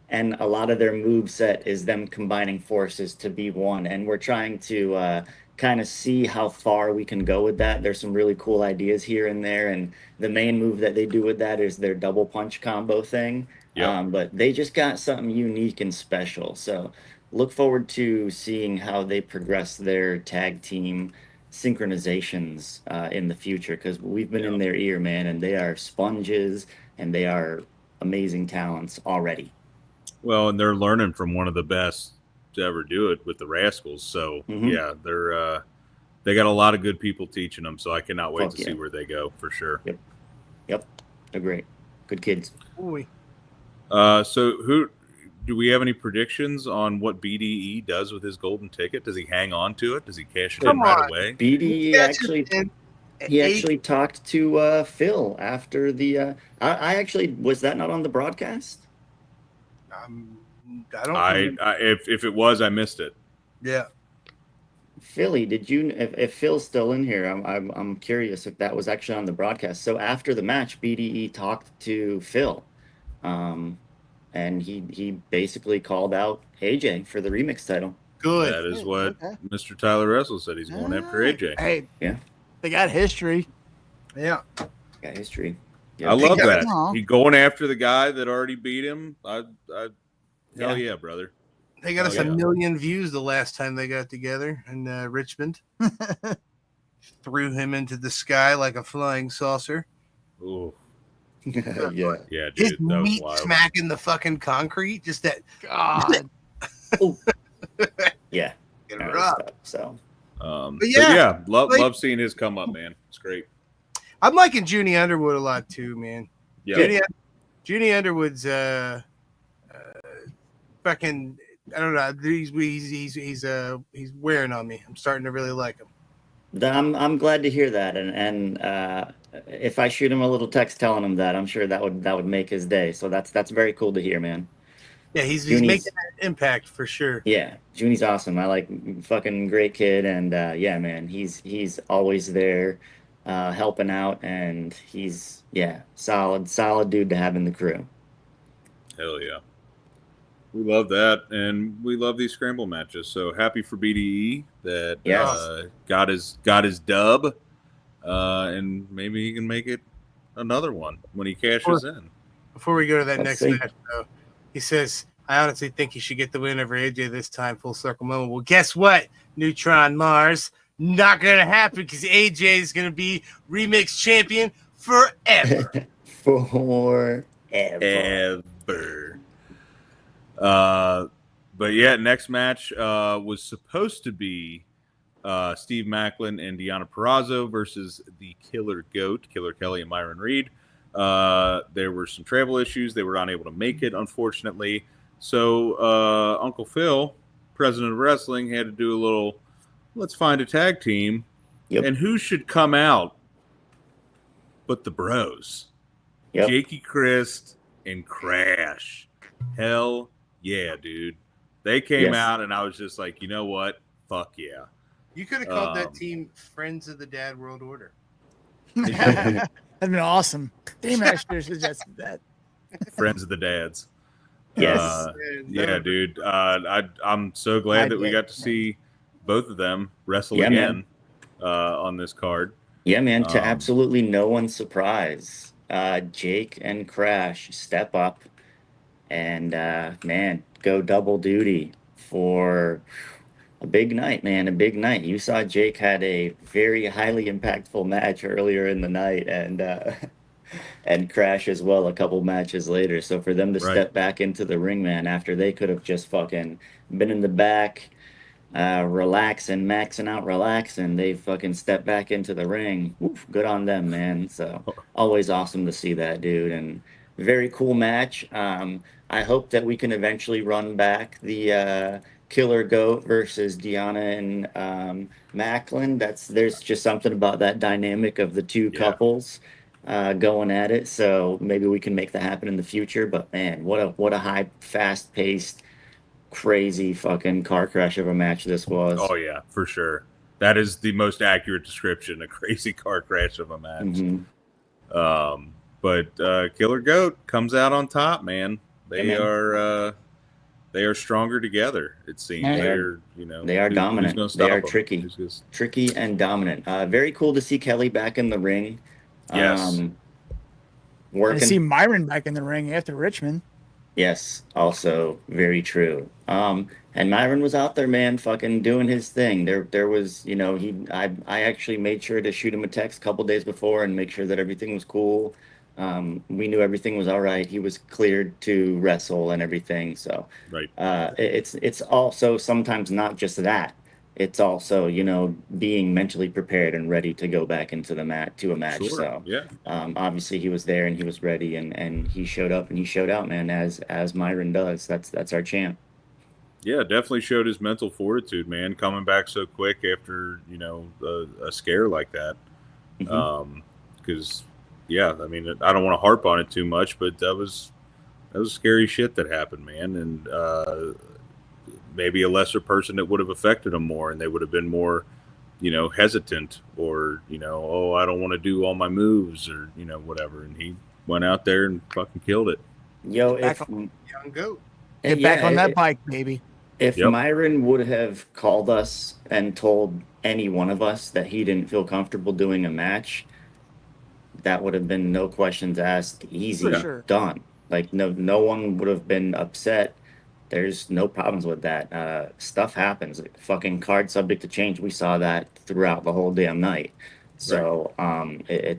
And a lot of their move set is them combining forces to be one. And we're trying to kind of see how far we can go with that. There's some really cool ideas here and there. And the main move that they do with that is their double punch combo thing. Yep. But they just got something unique and special. So look forward to seeing how they progress their tag team synchronizations in the future, because we've been in their ear, man, and they are sponges and they are amazing talents already. Well, and they're learning from one of the best to ever do it with the Rascals. So yeah, they got a lot of good people teaching them. So I cannot wait to see where they go for sure. Yep, they're great, good kids. Ooh. So who do we have any predictions on what BDE does with his golden ticket? Does he hang on to it? Does he cash it in right away? BDE actually talked to Phil after the. I actually was that not on the broadcast. I don't. If it was, I missed it. Yeah. Philly, did you? If Phil's still in here, I'm curious if that was actually on the broadcast. So after the match, BDE talked to Phil, and he basically called out AJ for the remix title. Good. That is what Mr. Tyler Russell said. He's going after AJ. Hey, yeah, they got history. Yeah, got history. I love that. Aw. He going after the guy that already beat him. Hell yeah, brother. they got us a million views the last time they got together in Richmond. Threw him into the sky like a flying saucer. Ooh. Yeah. Yeah, dude, His that was meat wild. smacking the fucking concrete. Just that. God. Yeah. Get That it was up. tough, so But yeah, love seeing his come up, man. It's great. I'm liking Junie Underwood a lot too, man. Yeah. Junie Underwood's fucking. I don't know. He's wearing on me. I'm starting to really like him. I'm glad to hear that, and if I shoot him a little text telling him that, I'm sure that would make his day. So that's very cool to hear, man. Yeah, he's Junie's- making an impact for sure. Yeah, Junie's awesome. I like fucking great kid, and yeah, man, he's always there, helping out, and he's solid dude to have in the crew. Hell yeah. We love that, and we love these scramble matches. So happy for BDE that got his dub, and maybe he can make it another one when he cashes in. Before we go to that Let's next see. match, though, he says, "I honestly think he should get the win over AJ this time." Full circle moment. Well, guess what? Neutron Mars, not gonna happen because AJ is gonna be remix champion forever. Forever. Ever. But yeah, next match was supposed to be Steve Macklin and Deonna Purrazzo versus the Killer Goat, Killer Kelly and Myron Reed. There were some travel issues. They were unable to make it, unfortunately. So Uncle Phil, president of wrestling, had to do a little, let's find a tag team. Yep. And who should come out but the bros? Yep. Jakey Christ and Crash. Hell yeah, dude. They came out, and I was just like, you know what? Fuck yeah. You could have called that team Friends of the Dad World Order. That'd been awesome. Damn, I should have suggested that. Friends of the Dads. Yes. Yeah, dude. I'm so glad that we got to see both of them wrestle again on this card. Yeah, man. To absolutely no one's surprise, Jake and Crash step up and, man, go double duty for a big night, man. A big night. You saw Jake had a very highly impactful match earlier in the night, and Crash as well a couple matches later. So for them to step back into the ring, man, after they could have just fucking been in the back, maxing out, relaxing, they fucking step back into the ring. Oof, good on them, man. So always awesome to see that, dude. And very cool match. I hope that we can eventually run back the Killer Goat versus Deanna and Macklin. There's just something about that dynamic of the two couples going at it. So maybe we can make that happen in the future. But man, what a high, fast paced, crazy fucking car crash of a match this was. Oh yeah, for sure. That is the most accurate description, a crazy car crash of a match. Mm-hmm. But Killer Goat comes out on top, man. They are stronger together, it seems. They are dominant. They are tricky and dominant. Very cool to see Kelly back in the ring. Yes. I see Myron back in the ring after Richmond. Yes, also very true. And Myron was out there, man, fucking doing his thing. There was, I actually made sure to shoot him a text a couple days before and make sure that everything was cool. We knew everything was all right. He was cleared to wrestle and everything. So it's also sometimes not just that. It's also, being mentally prepared and ready to go back into a match. Sure. So yeah. Obviously he was there and he was ready and he showed up and he showed out, man, as Myron does. That's our champ. Yeah, definitely showed his mental fortitude, man, coming back so quick after, a scare like that. Because I mean, I don't want to harp on it too much, but that was scary shit that happened, man. And maybe a lesser person that would have affected them more, and they would have been more, hesitant, or, I don't want to do all my moves, or, whatever. And he went out there and fucking killed it. Yo, Young Goat. Get back on that bike, baby. If Myron would have called us and told any one of us that he didn't feel comfortable doing a match, that would have been no questions asked, easy, done. Like no one would have been upset. There's no problems with that. Stuff happens. Fucking card subject to change. We saw that throughout the whole damn night. So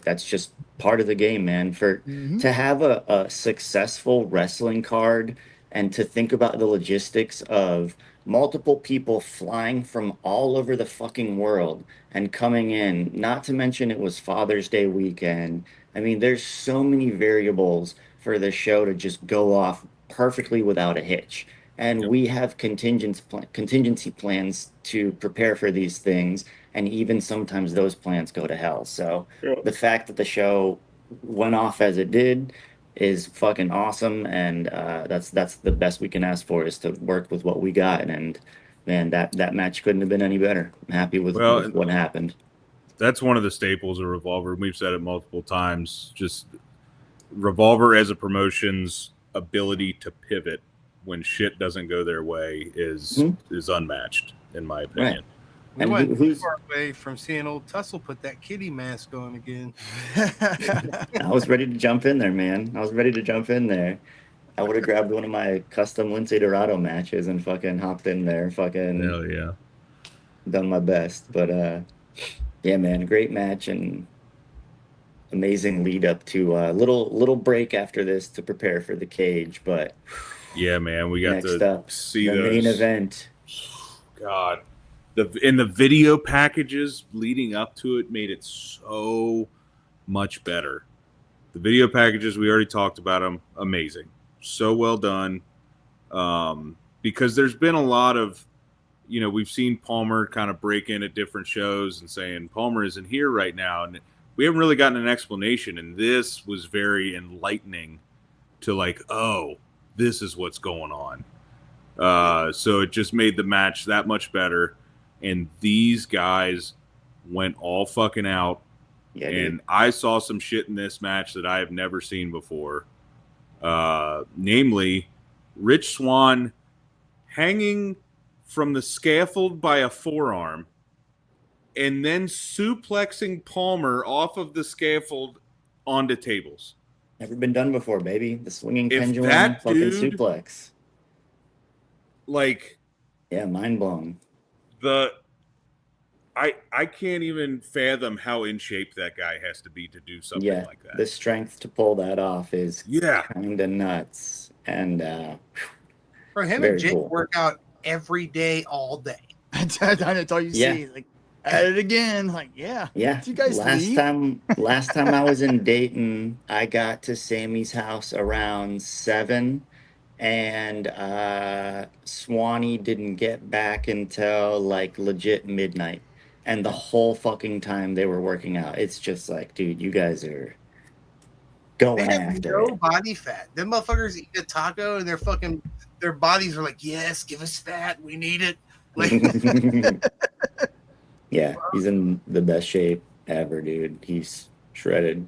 that's just part of the game, man. To have a successful wrestling card and to think about the logistics of multiple people flying from all over the fucking world and coming in, not to mention it was Father's Day weekend. I mean, there's so many variables for the show to just go off perfectly without a hitch. And we have contingency plans to prepare for these things. And even sometimes those plans go to hell. So the fact that the show went off as it did is fucking awesome. And that's the best we can ask for, is to work with what we got. And man, that match couldn't have been any better. I'm happy with what happened. That's one of the staples of Revolver. We've said it multiple times. Just Revolver as a promotion's ability to pivot when shit doesn't go their way is unmatched, in my opinion. We went far away from seeing old Tussle put that kitty mask on again. I was ready to jump in there, man. I was ready to jump in there. I would have grabbed one of my custom Lince Dorado matches and fucking hopped in there. Fucking hell yeah. Done my best. But yeah, man, great match and amazing lead up to a little break after this to prepare for the cage. But yeah, man, we got to see the main event. God. The video packages leading up to it made it so much better. The video packages, we already talked about them, amazing, so well done. Because there's been a lot of, we've seen Palmer kind of break in at different shows and saying Palmer isn't here right now, and we haven't really gotten an explanation. And this was very enlightening to like, oh, this is what's going on. So it just made the match that much better. And these guys went all fucking out. Yeah, And dude. I saw some shit in this match that I have never seen before. Namely, Rich Swann hanging from the scaffold by a forearm and then suplexing Palmer off of the scaffold onto tables. Never been done before, baby. The swinging If pendulum that fucking dude- suplex. Like, Yeah, mind blown. I can't even fathom how in shape that guy has to be to do something Yeah, like that. the strength to pull that off is Yeah. kind of nuts. And For him Very and Jake cool. work out every day, all day. That's all you Yeah. see. Like, at it again. Like, yeah. yeah, Did you guys last leave? time I was in Dayton, I got to Sammy's house around 7, and Swanee didn't get back until like legit midnight. And the whole fucking time they were working out, it's just like, dude, you guys are They going have after no it. body fat. Them motherfuckers eat a taco and their bodies are like, yes, give us fat. We need it. Like, Yeah, he's in the best shape ever, dude. He's shredded.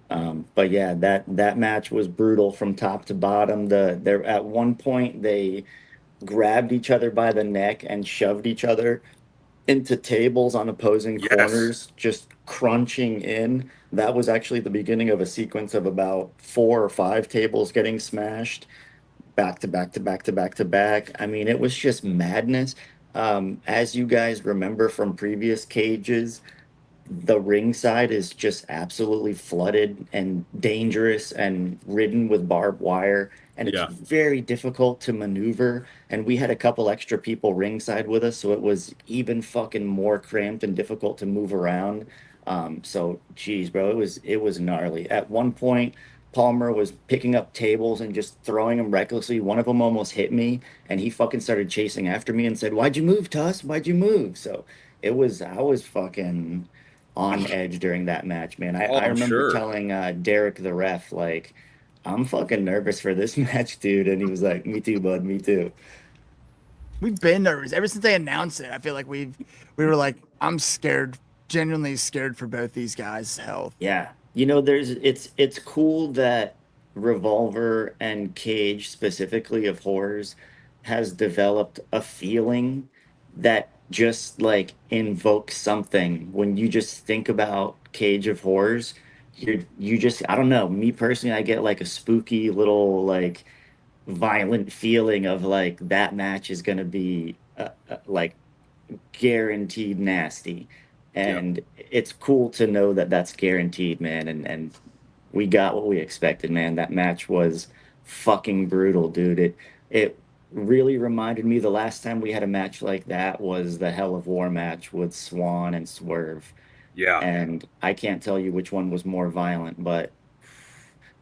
But yeah, that match was brutal from top to bottom. There at one point they grabbed each other by the neck and shoved each other into tables on opposing Yes. corners, just crunching in. That was actually the beginning of a sequence of about 4 or 5 tables getting smashed back to back to back to back to back. I mean, it was just madness. As you guys remember from previous cages, the ringside is just absolutely flooded and dangerous and ridden with barbed wire, and it's Yeah. very difficult to maneuver. And we had a couple extra people ringside with us, so it was even fucking more cramped and difficult to move around. So geez, bro, it was gnarly. At one point, Palmer was picking up tables and just throwing them recklessly. One of them almost hit me, and he fucking started chasing after me and said, "Why'd you move, Tuss? Why'd you move?" So I was fucking on edge during that match, man. Oh, I I'm remember sure. telling Derek the ref, like, I'm fucking nervous for this match, dude. And he was like, me too, bud, me too. We've been nervous ever since they announced it. I feel like we were like, I'm scared, genuinely scared for both these guys' health. Yeah. You know, it's cool that Revolver and Cage, specifically of Horrors, has developed a feeling that just like invokes something. When you just think about Cage of Horrors, you just, I don't know, me personally, I get like a spooky little like violent feeling of like that match is gonna be like guaranteed nasty. And it's cool to know that that's guaranteed, man. And we got what we expected, man. That match was fucking brutal, dude. It really reminded me, the last time we had a match like that was the Hell of War match with Swan and Swerve. Yeah. And I can't tell you which one was more violent, but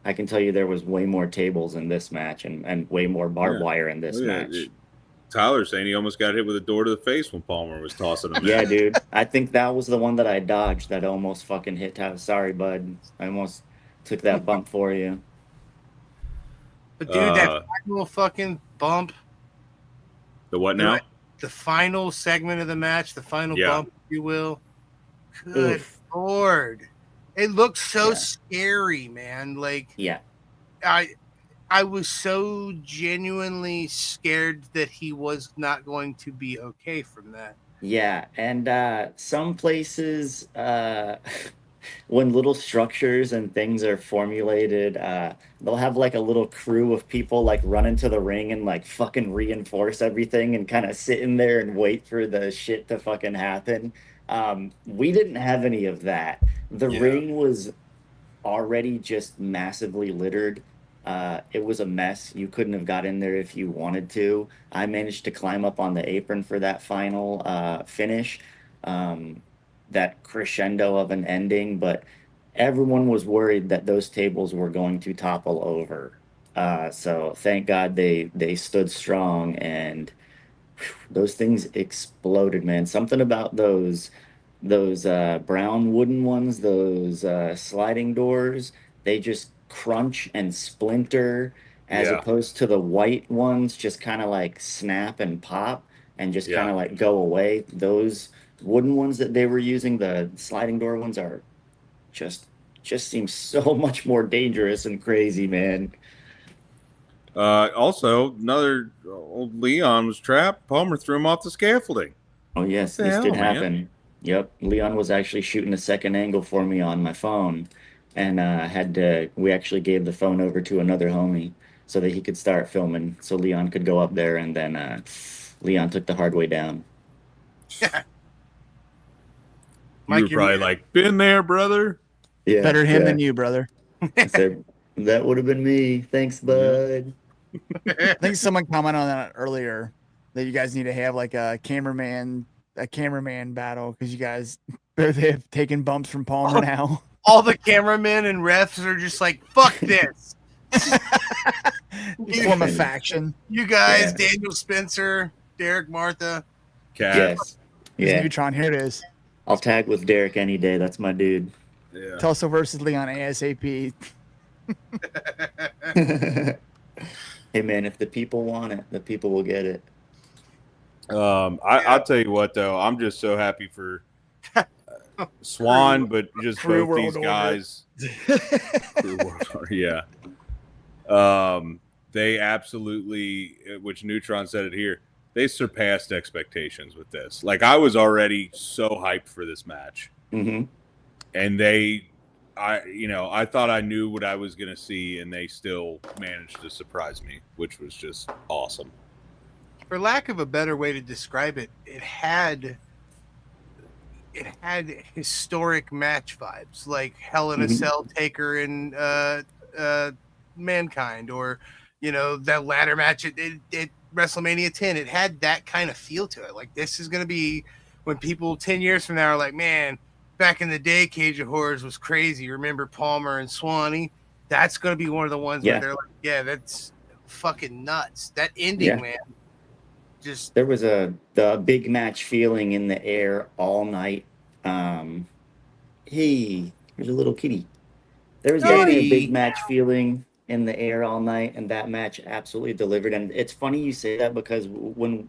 I can tell you there was way more tables in this match and way more barbed Yeah. wire in this Oh, yeah. match. Tyler's saying he almost got hit with a door to the face when Palmer was tossing him. Yeah, dude. I think that was the one that I dodged that almost fucking hit Tyler. Sorry, bud. I almost took that bump for you. but dude, that final fucking bump, The what now? the final segment of the match, the final Yeah. bump, if you will. Good Oof. Lord. It looked so Yeah. scary, man. Like, Yeah. I was so genuinely scared that he was not going to be okay from that. Yeah. And some places, when little structures and things are formulated, they'll have like a little crew of people like run into the ring and like fucking reinforce everything and kind of sit in there and wait for the shit to fucking happen. We didn't have any of that. The Yeah. ring was already just massively littered. It was a mess. You couldn't have got in there if you wanted to. I managed to climb up on the apron for that final finish, that crescendo of an ending, but everyone was worried that those tables were going to topple over. So thank God they stood strong, and those things exploded, man. Something about those brown wooden ones, those sliding doors, they just crunch and splinter, as Yeah. opposed to the white ones just kind of like snap and pop and just kind Yeah. of like go away. Those wooden ones that they were using, the sliding door ones, are just seem so much more dangerous and crazy, man. Also, another old Leon was trapped. Palmer threw him off the scaffolding. Oh yes, What the this hell, did man? happen. Yep, Leon was actually shooting a second angle for me on my phone, and we actually gave the phone over to another homie so that he could start filming, so Leon could go up there, and then Leon took the hard way down. You Mike, were probably like, been there, brother. Yeah, Better him than you, brother. I said, that would have been me. Thanks, bud. I think someone commented on that earlier that you guys need to have like a cameraman battle because you guys both have taken bumps from Palmer now. all the cameramen and refs are just like, fuck this. Form a faction. You guys, Yeah. Daniel Spencer, Derek, Martha. Cat. Yes. It's Yeah. Neutron. Here it is. I'll tag with Derek any day. That's my dude. Yeah. Tulsa versus Leon ASAP. Hey man, if the people want it, the people will get it. I'll tell you what, though, I'm just so happy for Swan, but just Crew both these World guys. Crew World Order, yeah. They absolutely, which Neutron said it here, they surpassed expectations with this. Like, I was already so hyped for this match, Mm-hmm. and I thought I knew what I was going to see, and they still managed to surprise me, which was just awesome. For lack of a better way to describe it, it had historic match vibes, like Hell in a Mhm. Cell Taker and Mankind, or that ladder match at WrestleMania 10. It had that kind of feel to it. Like, this is going to be when people 10 years from now are like, man, back in the day, Cage of Horrors was crazy. Remember Palmer and Swanee? That's going to be one of the ones Yeah. where they're like, yeah, that's fucking nuts. That ending, Yeah. man. Just There was the big match feeling in the air all night. Hey, there's a little kitty. There was definitely a big match feeling in the air all night, and that match absolutely delivered. And it's funny you say that, because when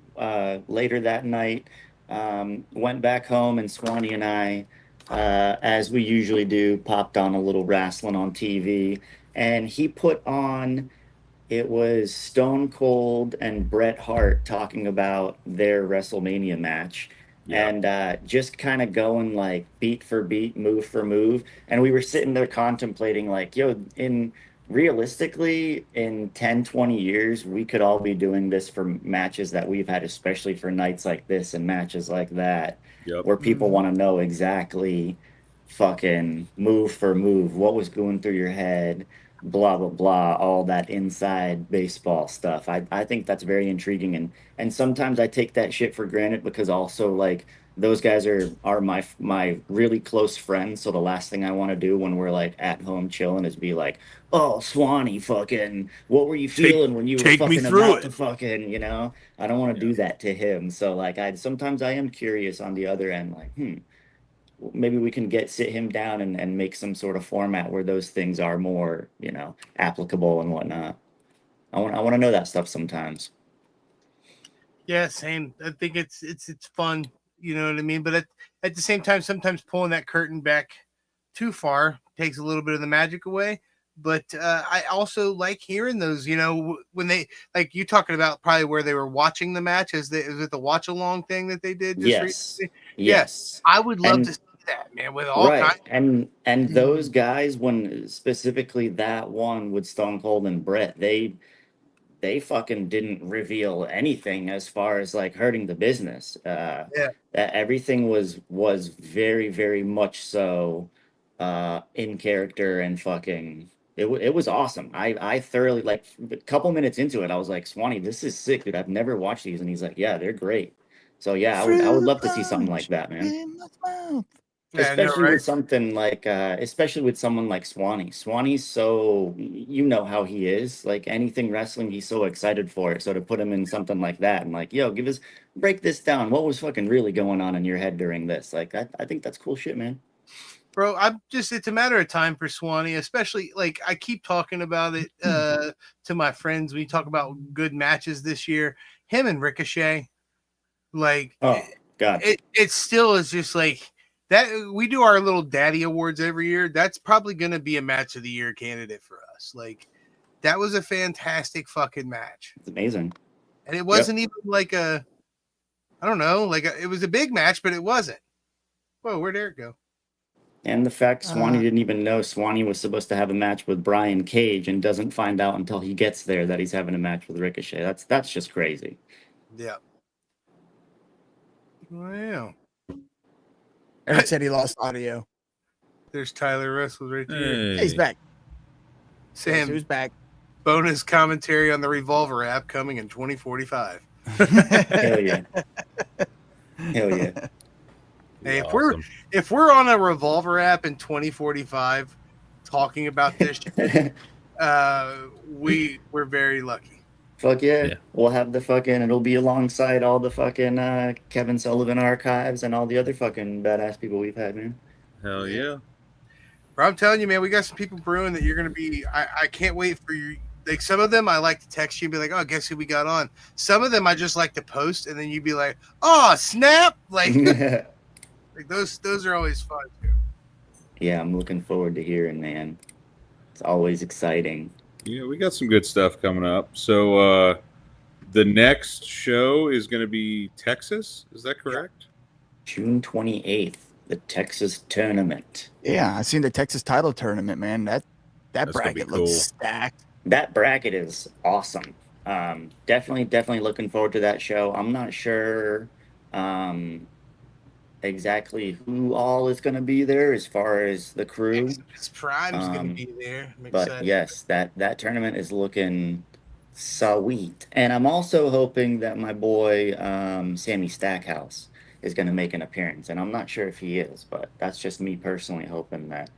later that night, went back home, and Swanee and I, as we usually do, popped on a little wrestling on TV, and he put on. It was Stone Cold and Bret Hart talking about their WrestleMania match, Yeah. and just kind of going like beat for beat, move for move. And we were sitting there contemplating, like, yo, realistically, in 10, 20 years, we could all be doing this for matches that we've had, especially for nights like this and matches like that, Yep. where people want to know exactly fucking move for move, what was going through your head, blah blah blah, all that inside baseball stuff. I think that's very intriguing, and sometimes I take that shit for granted, because also, like, those guys are my really close friends. So the last thing I want to do when we're like at home chilling is be like, oh, Swanee, fucking, what were you feeling when you were take me fucking through about it. to fucking, I don't want to do that to him. So like, sometimes I am curious on the other end, like, maybe we can sit him down and make some sort of format where those things are more, applicable and whatnot. I want to know that stuff sometimes. yeah, same. I think it's fun. You know what I mean? But at the same time, sometimes pulling that curtain back too far takes a little bit of the magic away. But I also like hearing those, when they, like you talking about probably where they were watching the match. Is it the watch along thing that they did just Yes. recently? Yes. I would love And- to see that, man, with all Right. kinds. And those guys, when specifically that one with Stone Cold and Brett, they fucking didn't reveal anything as far as like hurting the business. Yeah. That everything was very, very much so in character, and fucking it was awesome. I thoroughly, like, a couple minutes into it, I was like, Swanee, this is sick, dude. I've never watched these. And he's like, yeah, they're great. So yeah, I would love to see something like that, man. Yeah, I know, Especially right? with something like especially with someone like Swanee. Swanee's so, you know how he is. Like, anything wrestling, he's so excited for it. So to put him in something like that and like, yo, break this down. What was fucking really going on in your head during this? Like, I think that's cool shit, man. Bro, it's a matter of time for Swanee, especially like I keep talking about it to my friends. We talk about good matches this year. Him and Ricochet, like Oh God. it still is just like that. We do our little daddy awards every year. That's probably gonna be a match of the year candidate for us. Like that was a fantastic fucking match. It's amazing. And it wasn't even like I don't know, it was a big match, but it wasn't. Whoa, where'd Eric go? And the fact Swanee didn't even know Swanee was supposed to have a match with Brian Cage and doesn't find out until he gets there that he's having a match with Ricochet. That's just crazy. Yeah. Wow. Eric said he lost audio. There's Tyler Russell right there. Hey. He's back. Sam, Who's back? bonus commentary on the Revolver app coming in 2045. Hell yeah. Hell yeah. Hey, Awesome. if we're on a Revolver app in 2045 talking about this, we're very lucky. Fuck yeah. Yeah. We'll have the fucking, it'll be alongside all the fucking Kevin Sullivan archives and all the other fucking badass people we've had, man. Hell yeah. Bro, I'm telling you, man, we got some people brewing that you're gonna be. I can't wait for you. Like some of them, I like to text you and be like, "Oh, guess who we got on." Some of them, I just like to post, and then you'd be like, "Oh, snap!" Like, like those are always fun too. Yeah, I'm looking forward to hearing, man. It's always exciting. Yeah, we got some good stuff coming up. So the next show is going to be Texas. Is that correct? June 28th, the Texas tournament. Yeah, I seen the Texas title tournament, man. That That's gonna be bracket cool. looks stacked. That bracket is awesome. Definitely looking forward to that show. I'm not sure exactly who all is going to be there as far as the crew. His Prime's gonna be there. I'm But excited. yes, that tournament is looking sweet. And I'm also hoping that my boy Sammy Stackhouse is going to make an appearance. And I'm not sure if he is, but that's just me personally hoping that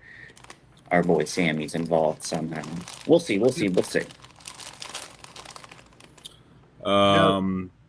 our boy Sammy's involved somehow. We'll see.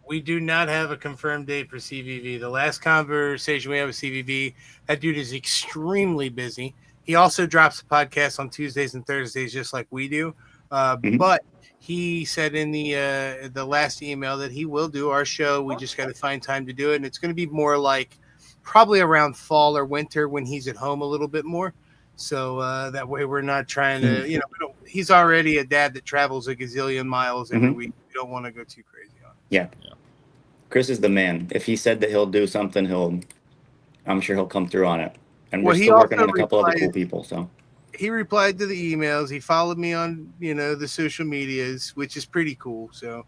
We do not have a confirmed date for CVV. The last conversation we had with CVV, that dude is extremely busy. He also drops a podcast on Tuesdays and Thursdays, just like we do. But he said in the last email that he will do our show. We just got to find time to do it, and it's going to be more like probably around fall or winter when he's at home a little bit more. So that way we're not trying to, he's already a dad that travels a gazillion miles every week. We don't want to go too crazy on it. Yeah. Chris is the man. If he said that he'll do something, I'm sure he'll come through on it. And we're still working on a couple other cool people. So he replied to the emails. He followed me on, the social medias, which is pretty cool. So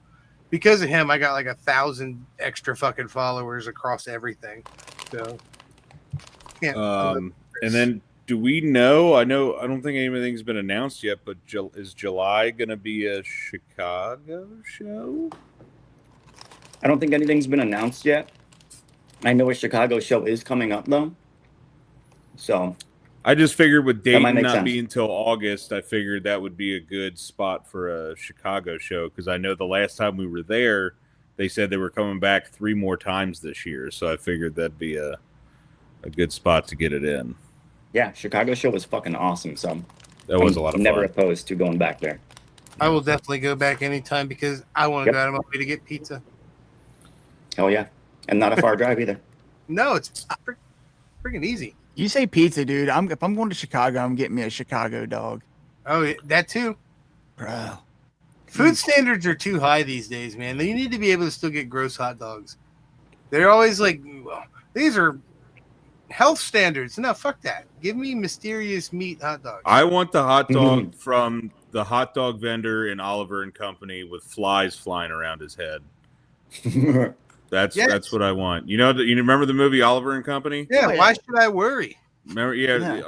because of him, I got like 1,000 extra fucking followers across everything. So And then do we know? I don't think anything's been announced yet, but is July going to be a Chicago show? I don't think anything's been announced yet. I know a Chicago show is coming up though. So I just figured with Dayton not sense. being until August, I figured that would be a good spot for a Chicago show because I know the last time we were there, they said they were coming back 3 more times this year. So I figured that'd be a good spot to get it in. Yeah, Chicago show was fucking awesome. So That was a lot of never fun. opposed to going back there. I will definitely go back anytime because I want to go out of my way to get pizza. Hell yeah. And not a far drive either. No, it's freaking easy. You say pizza, dude. If I'm going to Chicago, I'm getting me a Chicago dog. Oh, that too. Bro. Food standards are too high these days, man. You need to be able to still get gross hot dogs. They're always like, well, these are health standards. No, fuck that. Give me mysterious meat hot dogs. I want the hot dog from the hot dog vendor in Oliver and Company with flies flying around his head. That's what I want. You remember the movie Oliver and Company? Yeah, Oh, yeah. why should I worry? Remember? Yeah.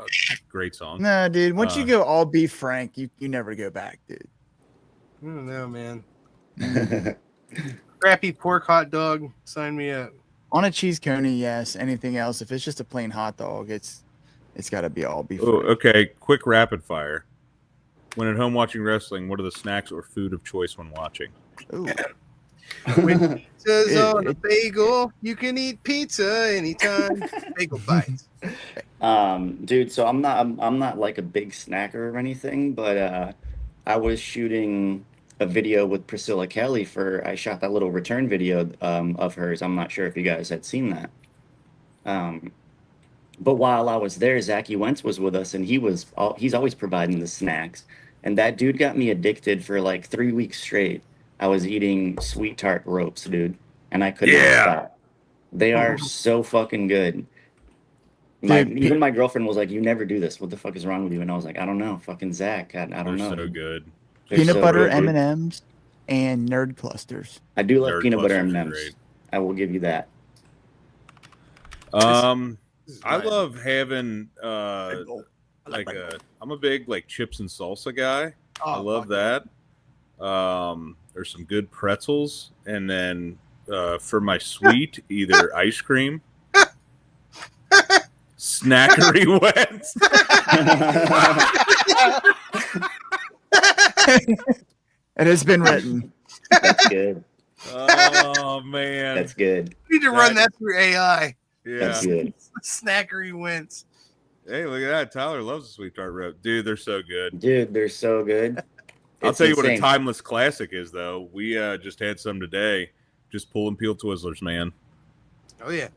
Great song. No, dude. Once you go all beef frank, you never go back, dude. I don't know, man. Crappy pork hot dog. Sign me up. On a cheese coney, yes. Anything else? If it's just a plain hot dog, it's got to be all beef. Oh, frank. okay. Quick rapid fire. When at home watching wrestling, what are the snacks or food of choice when watching? Ooh. When pizza's on a bagel, you can eat pizza anytime. Bagel bites. Dude, so I'm not like a big snacker or anything, but I was shooting a video with Priscilla Kelly I shot that little return video of hers. I'm not sure if you guys had seen that. But while I was there, Zachy Wentz was with us, and he's always providing the snacks. And that dude got me addicted for like 3 weeks straight. I was eating sweet tart ropes, dude, and I couldn't stop. They are so fucking good. Even my girlfriend was like, "You never do this. What the fuck is wrong with you?" And I was like, "I don't know. Fucking Zach. I don't know." They're so good. They're Peanut so butter good, dude. M&Ms and Nerd Clusters. I do like Nerd peanut butter Clusters are M&Ms. great. I will give you that. I love having I'm a big like chips and salsa guy. Oh, I love that. There's some good pretzels, and then for my sweet, either ice cream, snackery wets. It has been written. That's good. Oh man, That's good. You need to run that through AI. yeah. That's good. Snackery wins. Hey, look at that. Tyler loves the sweet tart rep. Dude, they're so good. Dude, they're so good. I'll It's tell you what a insane. timeless classic is, though. We just had some today. Just pull and peel Twizzlers, man. Oh yeah.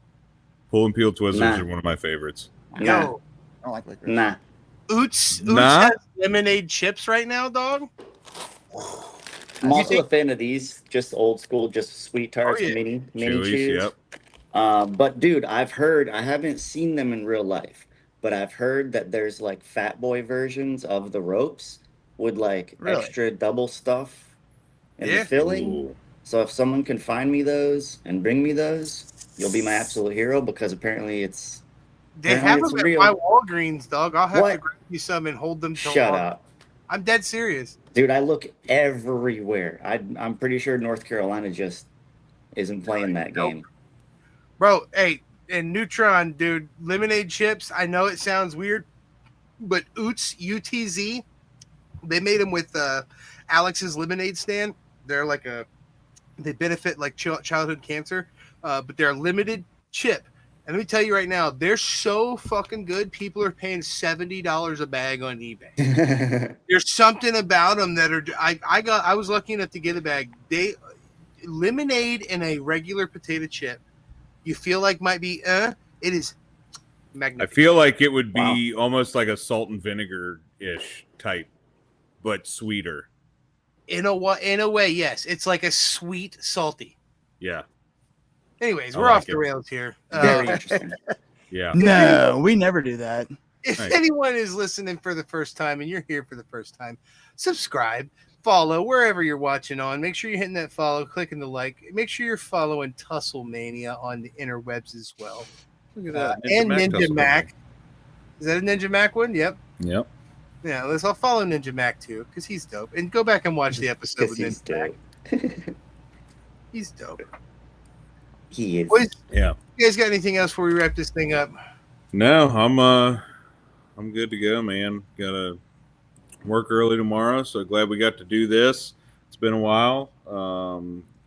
Pull and peel Twizzlers Nah. are one of my favorites. Nah, Yo, I don't like licorice. nah. Oots Nah. has lemonade chips right now, dog. I'm also a fan of these, just old school, just sweet tarts, Oh, yeah. mini Chewies, chews. yep. But dude, I haven't seen them in real life, but I've heard that there's like fat boy versions of the ropes with like Really? extra double stuff in Yeah. the filling. Ooh. So if someone can find me those and bring me those, you'll be my absolute hero, because apparently it's They Apparently have it's them at real. my Walgreens, dog. I'll have to What? grab you some and hold them. shut up. I'm dead serious. Dude, I look everywhere. I'm pretty sure North Carolina just isn't playing that Nope. game. Bro, hey, and Neutron, dude, lemonade chips. I know it sounds weird, but Oots, UTZ, they made them with Alex's lemonade stand. They're like they benefit like childhood cancer, but they're a limited chip. And let me tell you right now, they're so fucking good. People are paying $70 a bag on eBay. There's something about them that are. I was lucky enough to get a bag. Lemonade and a regular potato chip. You feel like might be it is I magnificent. feel like it would be almost like a salt and vinegar-ish type, but sweeter. In a way, yes. It's like a sweet salty. Yeah. Anyways, I we're like off the it. rails here. Very interesting. Yeah. No, we never do that. If Nice. anyone is listening for the first time and you're here for the first time, subscribe, follow wherever you're watching on. Make sure you're hitting that follow, clicking the like. Make sure you're following Tussle Mania on the interwebs as well. Look at that. And Ninja tussle. Mac. Is that a Ninja Mac one? Yep. Yep. Yeah, I'll follow Ninja Mac too, because he's dope. And go back and watch the episode with Because he's Ninja Mac. dope. He's dope. He is. Boys, Yeah. you guys got anything else before we wrap this thing up? No, I'm good to go, man. Gotta work early tomorrow, so glad we got to do this. It's been a while,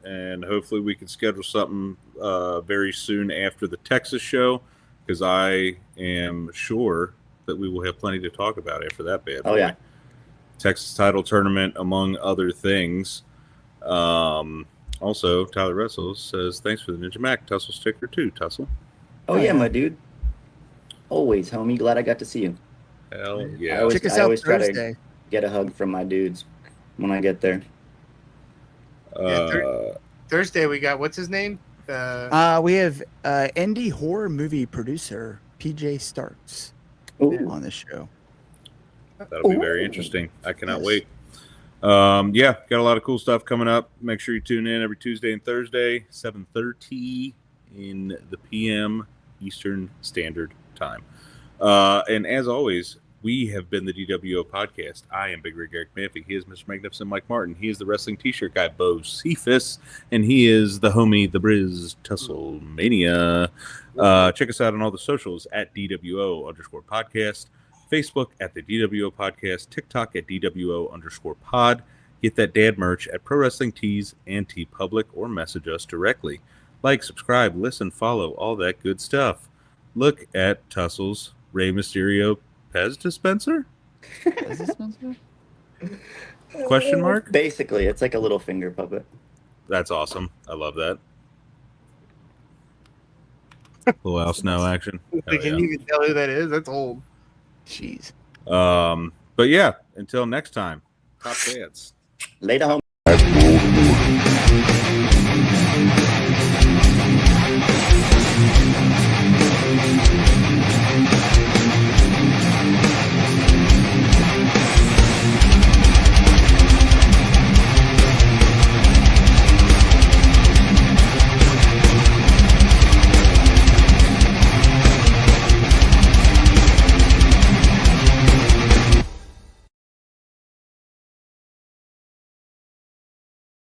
and hopefully we can schedule something very soon after the Texas show, because I am sure that we will have plenty to talk about after that bad boy. Oh, yeah. Texas title tournament, among other things. Also, Tyler Russell says, thanks for the Ninja Mac Tussle sticker too, Tussle. Oh, yeah, my dude. Always, homie. Glad I got to see you. Hell I yeah. always, Check us I out always try to Thursday. get a hug from my dudes when I get there. Thursday we got what's his name? We have indie horror movie producer PJ Starks Ooh. on the show. That'll be very interesting. I cannot wait. Yeah, got a lot of cool stuff coming up. Make sure you tune in every Tuesday and Thursday, 7:30 in the PM Eastern Standard Time. And as always, we have been the dWo podcast. I am Big Rig Eric Manfey. He is Mr. Magnificent Mike Martin. He is the wrestling t-shirt guy, Bo Cephas. And he is the homie, the Briz Tussle Mania. Check us out on all the socials at dWo_podcast. Facebook at the dWo podcast, TikTok at dWo_pod. Get that dad merch at Pro Wrestling Tees and Tee Public, or message us directly. Like, subscribe, listen, follow, all that good stuff. Look at Tussle's Rey Mysterio Pez dispenser? Is this Spencer? Question mark? Basically, it's like a little finger puppet. That's awesome. I love that. Little Al Snow action. Hell Can you even tell who that is? That's old. Jeez. yeah. But yeah, until next time, top dads. Later, home.